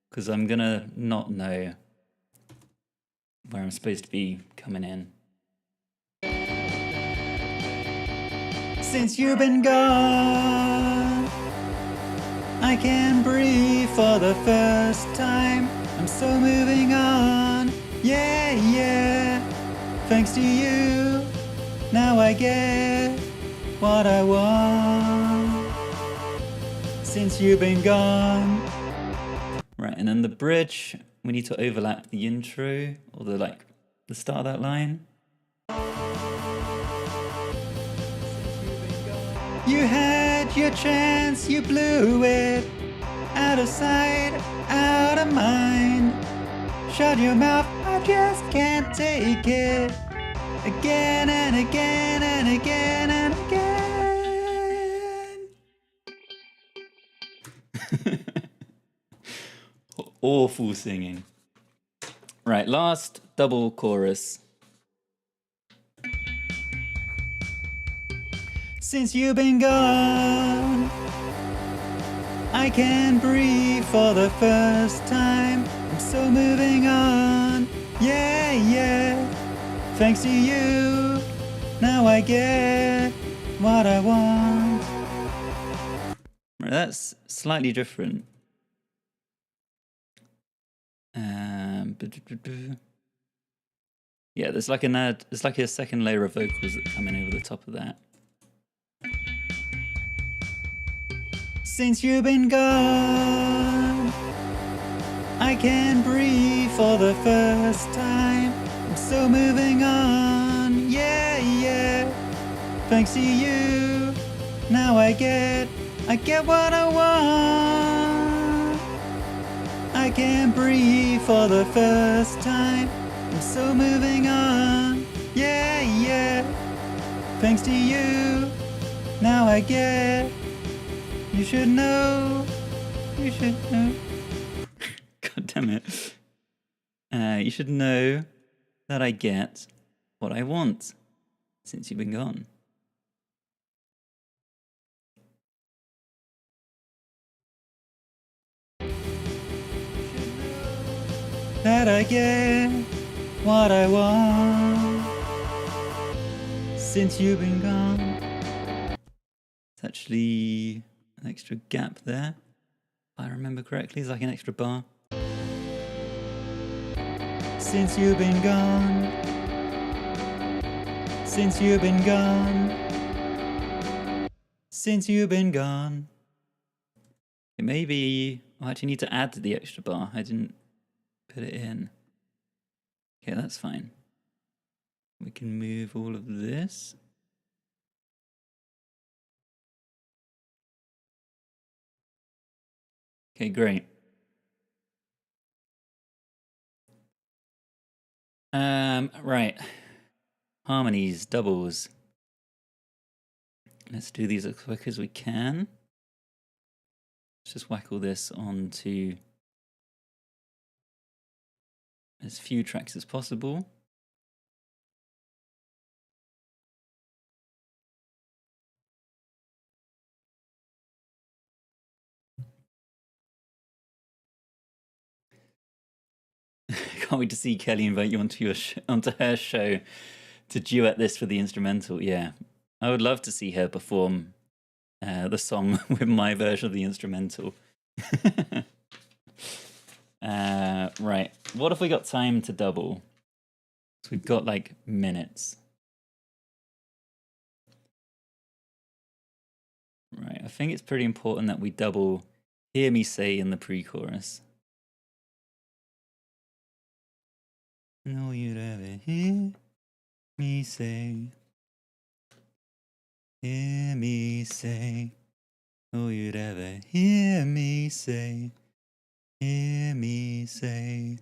because I'm gonna not know where I'm supposed to be coming in. Since you've been gone, I can breathe for the first time. I'm so moving on, yeah, yeah. Thanks to you, now I get what I want. Since you've been gone. Right, and then the bridge, we need to overlap the intro, or the start of that line. You had your chance, you blew it. Out of sight, out of mind. Shut your mouth, I just can't take it. Again and again and again and again. Awful singing. Right, last double chorus. Since you've been gone, I can breathe for the first time. I'm so moving on, yeah, yeah. Thanks to you, now I get what I want. Right, that's slightly different. Yeah, there's like a second layer of vocals that come in over the top of that. Since you've been gone, I can breathe for the first time. I'm so moving on, yeah, yeah. Thanks to you, now I get what I want. I can breathe for the first time. I'm so moving on, yeah, yeah. Thanks to you, now I get. You should know. You should know. God damn it. You should know that I get what I want since you've been gone. That I get what I want since you've been gone. It's actually an extra gap there, if I remember correctly. It's like an extra bar. Since you've been gone, since you've been gone, since you've been gone. Maybe I actually need to add the extra bar. I didn't put it in. Okay, that's fine. We can move all of this. Okay, great. Right. Harmonies, doubles. Let's do these as quick as we can. Let's just whack all this onto as few tracks as possible. Can't wait to see Kelly invite you onto her show to duet this for the instrumental. Yeah, I would love to see her perform the song with my version of the instrumental. Right, what if we got time to double? So we've got like minutes. Right, I think it's pretty important that we double Hear Me Say in the pre-chorus. No, you'd ever hear me say, hear me say, oh, you'd ever hear me say, hear me say,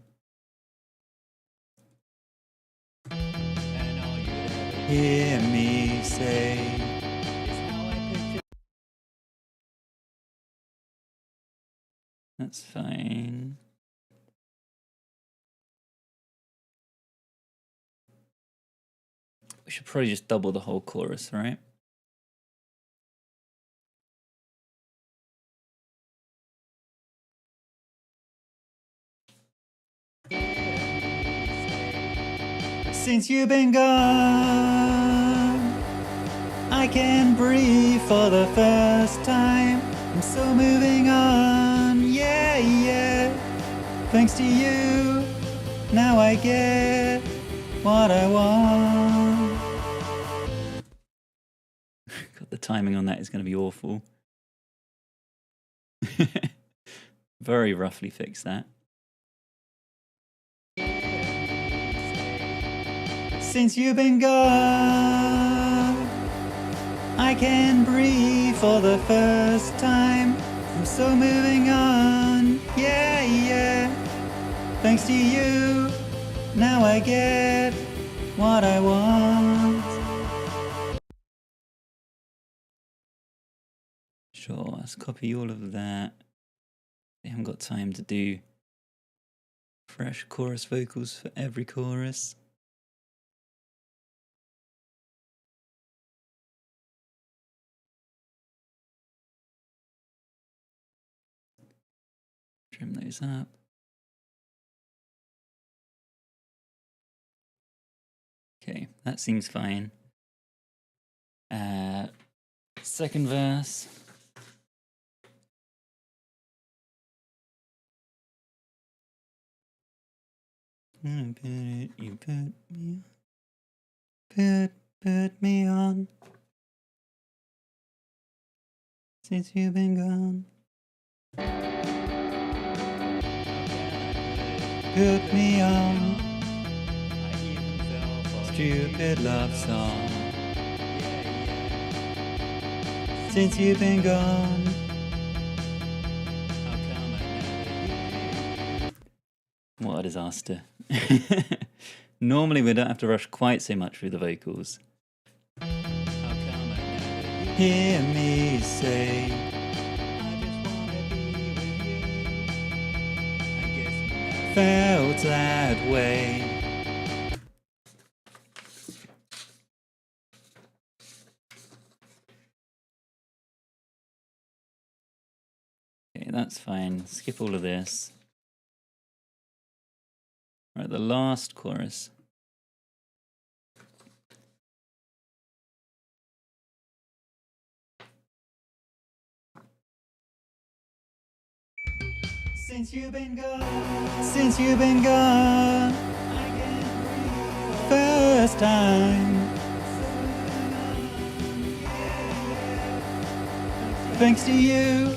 hear me say. That's fine. We should probably just double the whole chorus, right? Since you've been gone, I can breathe for the first time. I'm so moving on, yeah, yeah. Thanks to you, now I get what I want. God, the timing on that is going to be awful. Very roughly fix that. Since you've been gone, I can breathe for the first time. I'm so moving on, yeah, yeah. Thanks to you, now I get what I want. Sure, let's copy all of that. We haven't got time to do fresh chorus vocals for every chorus. Trim those up. Okay, that seems fine. Second verse. You put me on. Since you've been gone. Put me on. Stupid love song. Since you've been gone. What a disaster. Normally we don't have to rush quite so much through the vocals. Hear me say, I just wanna be with you. I guess you felt that way. Okay, that's fine. Skip all of this. Right, the last chorus. Since you've been gone, I can't breathe. First time. Thanks to you.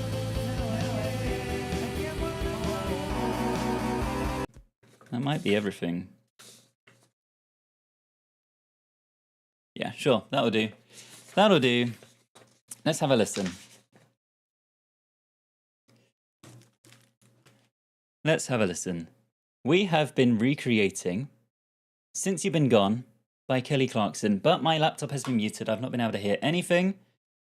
That might be everything. Yeah, sure, that'll do. That'll do. Let's have a listen. Let's have a listen. We have been recreating Since You've Been Gone by Kelly Clarkson, but my laptop has been muted. I've not been able to hear anything.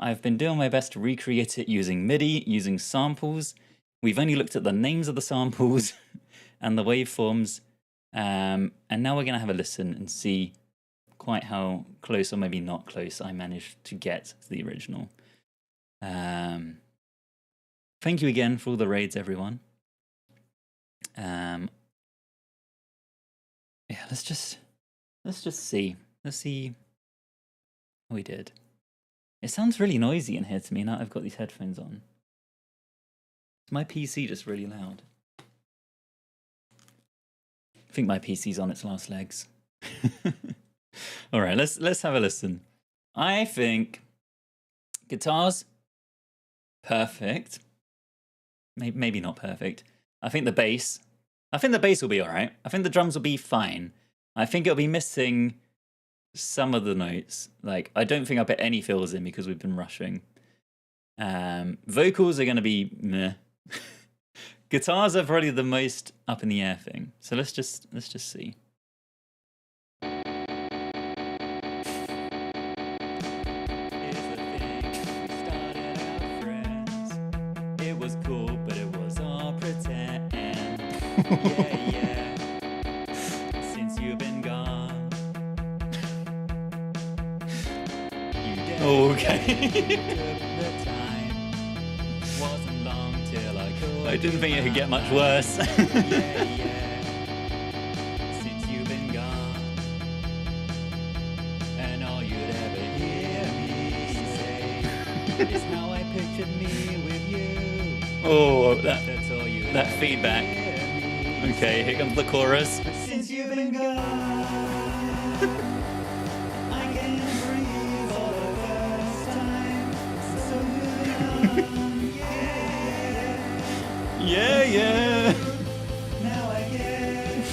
I've been doing my best to recreate it using MIDI, using samples. We've only looked at the names of the samples and the waveforms. And now we're going to have a listen and see quite how close or maybe not close I managed to get to the original. Thank you again for all the raids, everyone. Yeah, let's just see. Let's see how we did. It sounds really noisy in here to me now I've got these headphones on. Is my PC just really loud? I think my PC's on its last legs. All right, let's have a listen. I think guitars perfect. Maybe not perfect. I think the bass will be all right. I think the drums will be fine. I think it'll be missing some of the notes. Like, I don't think I'll put any fills in because we've been rushing. Vocals are going to be meh. Guitars are probably the most up in the air thing. So let's just see. It was cool, but it was all pretty yeah. Since you've been gone. Okay. The time wasn't long till I called. I didn't think it could get much worse. Yeah. Since you've been gone, and all you'd ever hear me say is how I pictured me with you. Oh, that's all you. That feedback. Okay, here comes the chorus. Since you've been gone. Yeah. Now I get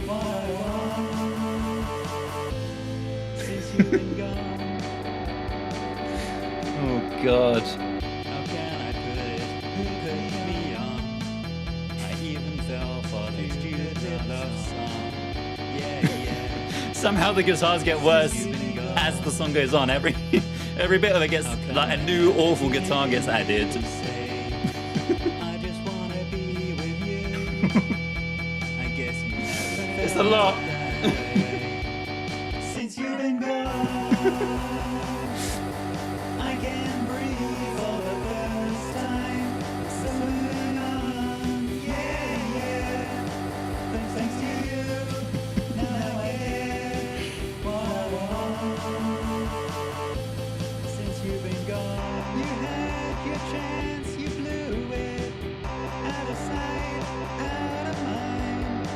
what I want. Since you've been gone. Oh God. How can I put it? Who could be on? I even fell for the stupid love song. Yeah. Somehow the guitars get worse as the song goes on. Every bit of it gets like a new awful guitar gets added. It's a lot. Since you've been gone, I can breathe for the first time. So moving on, yeah. Thanks to you, now I get what I want. Since you've been gone, you had your chance, you blew it. Out of sight, out of mind.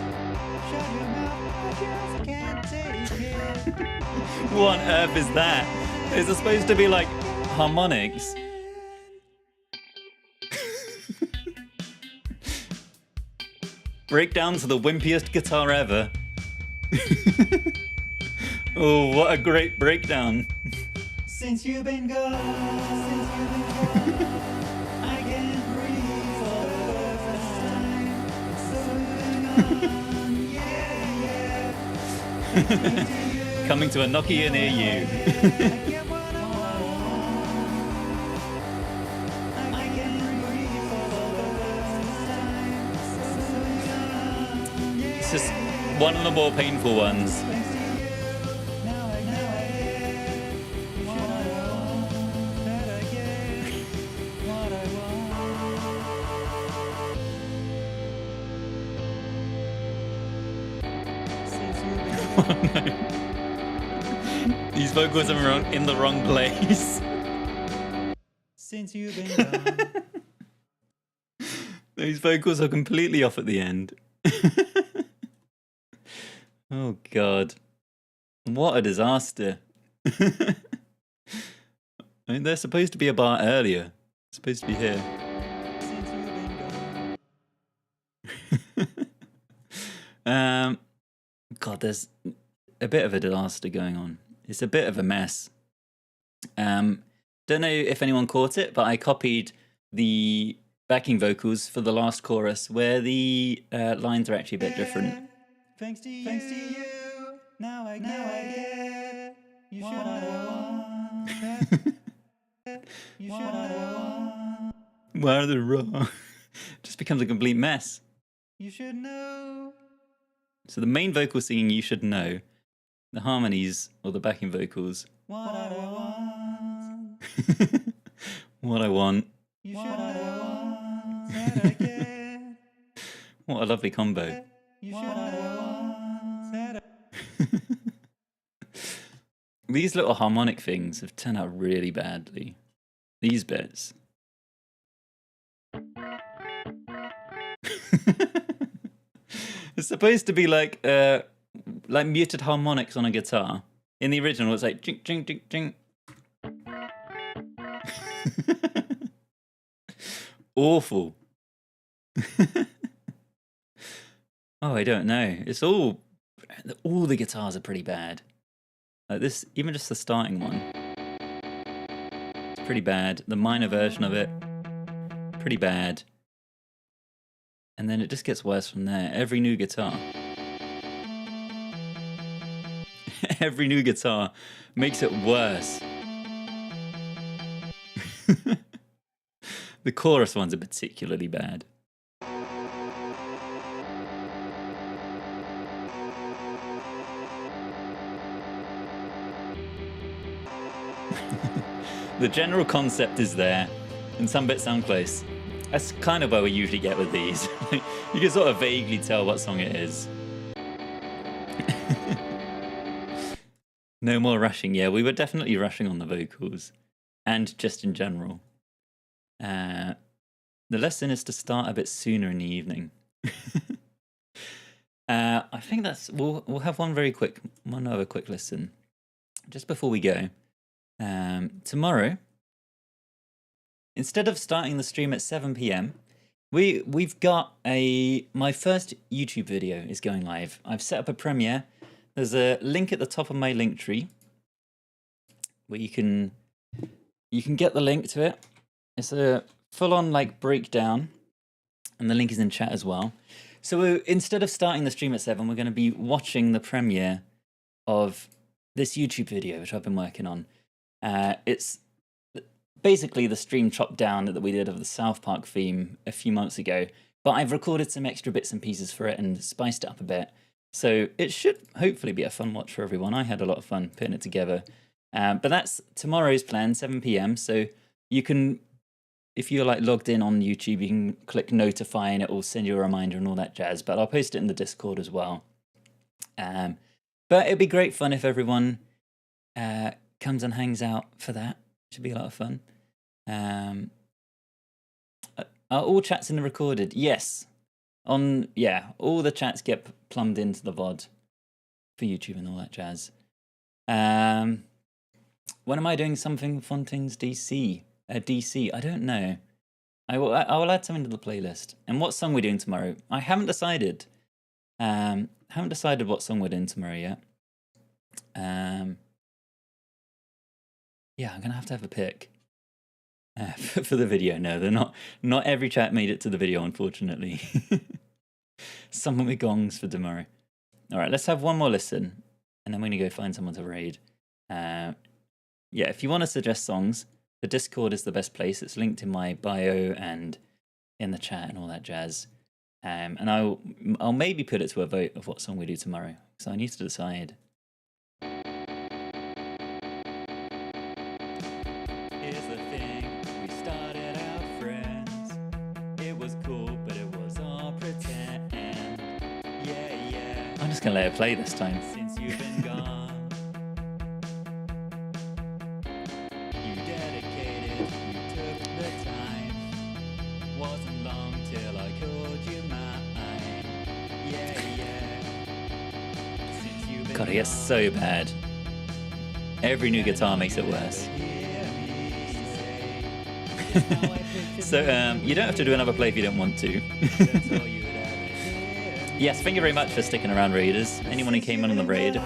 Shut your mouth, I just can't take it. What on earth is that? Is it supposed to be like harmonics? Breakdowns are the wimpiest guitar ever. Oh, what a great breakdown. Since you've been gone, I can't breathe for the first time. So moving on, yeah. Coming to a Nokia near you. It's just one of the more painful ones. Oh, no. These vocals are in the wrong place. Since you've been gone. Those vocals are completely off at the end. Oh God. What a disaster. I mean, they're supposed to be a bar earlier. Supposed to be here. Since you've been gone. God, there's a bit of a disaster going on. It's a bit of a mess. Don't know if anyone caught it, but I copied the backing vocals for the last chorus where the lines are actually a bit different. Thanks to you, now I get you should you should where the wrong just becomes a complete mess. You should know. So the main vocal singing "You Should Know," the harmonies or the backing vocals. What I want. What I want. You should know. What a lovely combo. You should know. These little harmonic things have turned out really badly. These bits. It's supposed to be like muted harmonics on a guitar. In the original, it's like jing, jing, jing, jing. Awful. Oh, I don't know. It's all the guitars are pretty bad. Like this, even just the starting one. It's pretty bad. The minor version of it, pretty bad. And then it just gets worse from there. Every new guitar. Every new guitar makes it worse. The chorus ones are particularly bad. The general concept is there, and some bits sound close. That's kind of where we usually get with these. You can sort of vaguely tell what song it is. No more rushing. Yeah, we were definitely rushing on the vocals, and just in general. The lesson is to start a bit sooner in the evening. I think that's we'll have one other quick listen just before we go. Tomorrow, instead of starting the stream at 7 p.m, we've got my first YouTube video is going live. I've set up a premiere. There's a link at the top of my link tree where you can get the link to it. It's a full-on like breakdown, and the link is in chat as well. So instead of starting the stream at 7, we're going to be watching the premiere of this YouTube video, which I've been working on. It's basically the stream chopped down that we did of the South Park theme a few months ago, but I've recorded some extra bits and pieces for it and spiced it up a bit. So it should hopefully be a fun watch for everyone. I had a lot of fun putting it together. But that's tomorrow's plan, 7 p.m. So you can, if you're like logged in on YouTube, you can click notify and it will send you a reminder and all that jazz. But I'll post it in the Discord as well. But it'd be great fun if everyone comes and hangs out for that. Should be a lot of fun. Are all chats in the recorded? Yes. All the chats get plumbed into the VOD for YouTube and all that jazz. When am I doing something Fontaine's DC? DC, I don't know. I will add something to the playlist. And what song we're doing tomorrow? I haven't decided. Haven't decided what song we're doing tomorrow yet. Yeah, I'm gonna have to have a pick for the video. No, they're not. Not every chat made it to the video, unfortunately. Someone with gongs for tomorrow. All right, let's have one more listen, and then we're gonna go find someone to raid. Yeah, if you want to suggest songs, the Discord is the best place. It's linked in my bio and in the chat and all that jazz. And I'll maybe put it to a vote of what song we do tomorrow, so I need to decide. Here's the thing, we started out friends. It was cool, but it was all pretend. Yeah. I'm just gonna let it play this time. Since you've been gone, you dedicated, you took the time. Wasn't long till I called you mine. Yeah. Since you've been God, it gets so bad. Every new guitar makes it worse. So you don't have to do another play if you don't want to. Yes, thank you very much for sticking around, raiders. Anyone who came on the raid,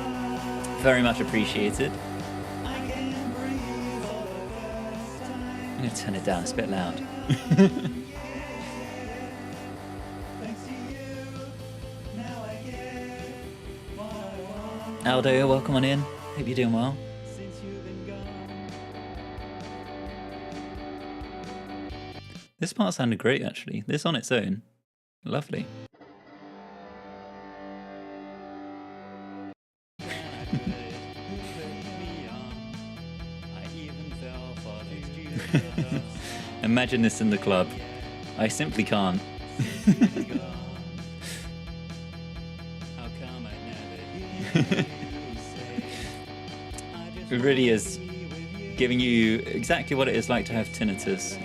very much appreciated. I'm going to turn it down, it's a bit loud. Aldo, welcome on in. Hope you're doing well. This part sounded great, actually. This on its own. Lovely. Imagine this in the club. I simply can't. It really is giving you exactly what it is like to have tinnitus.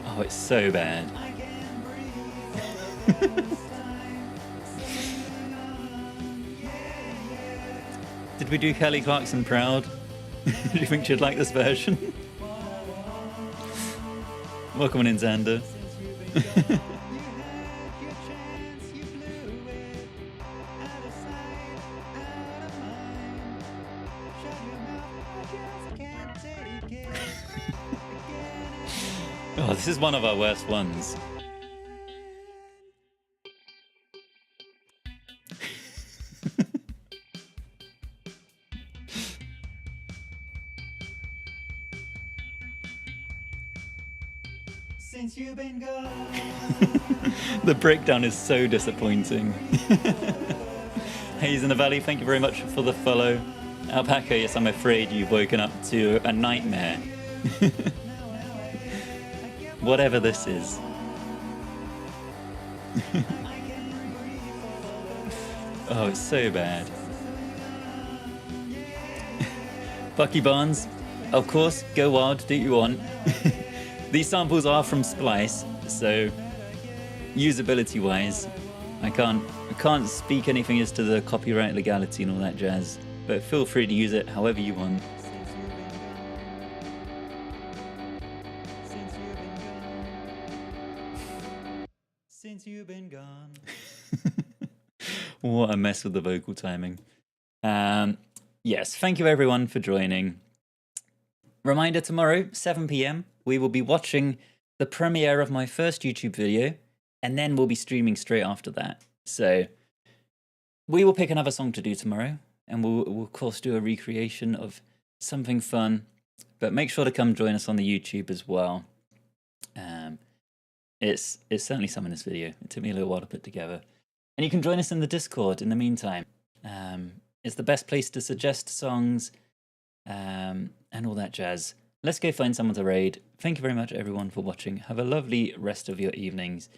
Oh, it's so bad. Did we do Kelly Clarkson proud? Do you think she'd like this version? Welcome on in, Xander. Oh, this is one of our worst ones. Since you've been gone. The breakdown is so disappointing. Haze in the Valley, thank you very much for the follow. Alpaca, yes, I'm afraid you've woken up to a nightmare. Whatever this is. Oh, it's so bad. Bucky Barnes, of course, go wild, do what you want. These samples are from Splice, so usability-wise, I can't speak anything as to the copyright legality and all that jazz, but feel free to use it however you want. Since you've been gone. What a mess with the vocal timing. Yes, thank you everyone for joining. Reminder, tomorrow, 7 p.m, we will be watching the premiere of my first YouTube video, and then we'll be streaming straight after that. So we will pick another song to do tomorrow, and we'll of course do a recreation of something fun, but make sure to come join us on the YouTube as well. It's certainly some in this video. It took me a little while to put together. And you can join us in the Discord in the meantime. It's the best place to suggest songs and all that jazz. Let's go find someone to raid. Thank you very much, everyone, for watching. Have a lovely rest of your evenings.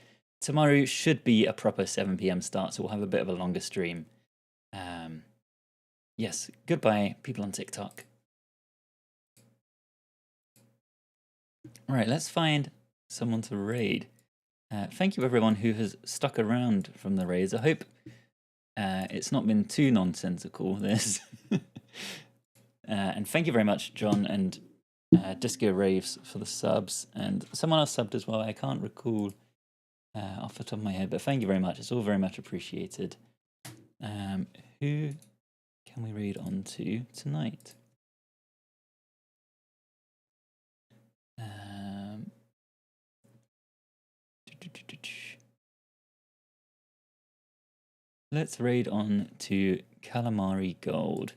Tomorrow should be a proper 7 p.m. start, so we'll have a bit of a longer stream. Yes, goodbye, people on TikTok. All right, let's find someone to raid. Thank you, everyone who has stuck around from the raids. I hope it's not been too nonsensical, this. And thank you very much, John and Disco Raves, for the subs. And someone else subbed as well. I can't recall off the top of my head, but thank you very much. It's all very much appreciated. Who can we read on to tonight? Let's raid on to Calamari Gold,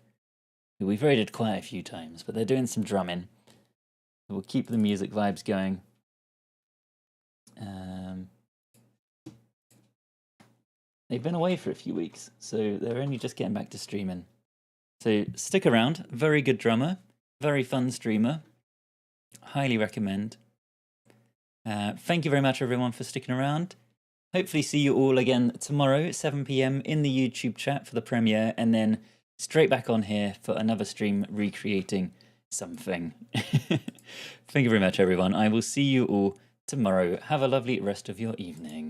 who we've raided quite a few times, but they're doing some drumming. So we'll keep the music vibes going. They've been away for a few weeks, so they're only just getting back to streaming. So stick around. Very good drummer, very fun streamer. Highly recommend. Thank you very much, everyone, for sticking around. Hopefully see you all again tomorrow at 7 p.m. in the YouTube chat for the premiere, and then straight back on here for another stream recreating something. Thank you very much, everyone. I will see you all tomorrow. Have a lovely rest of your evening.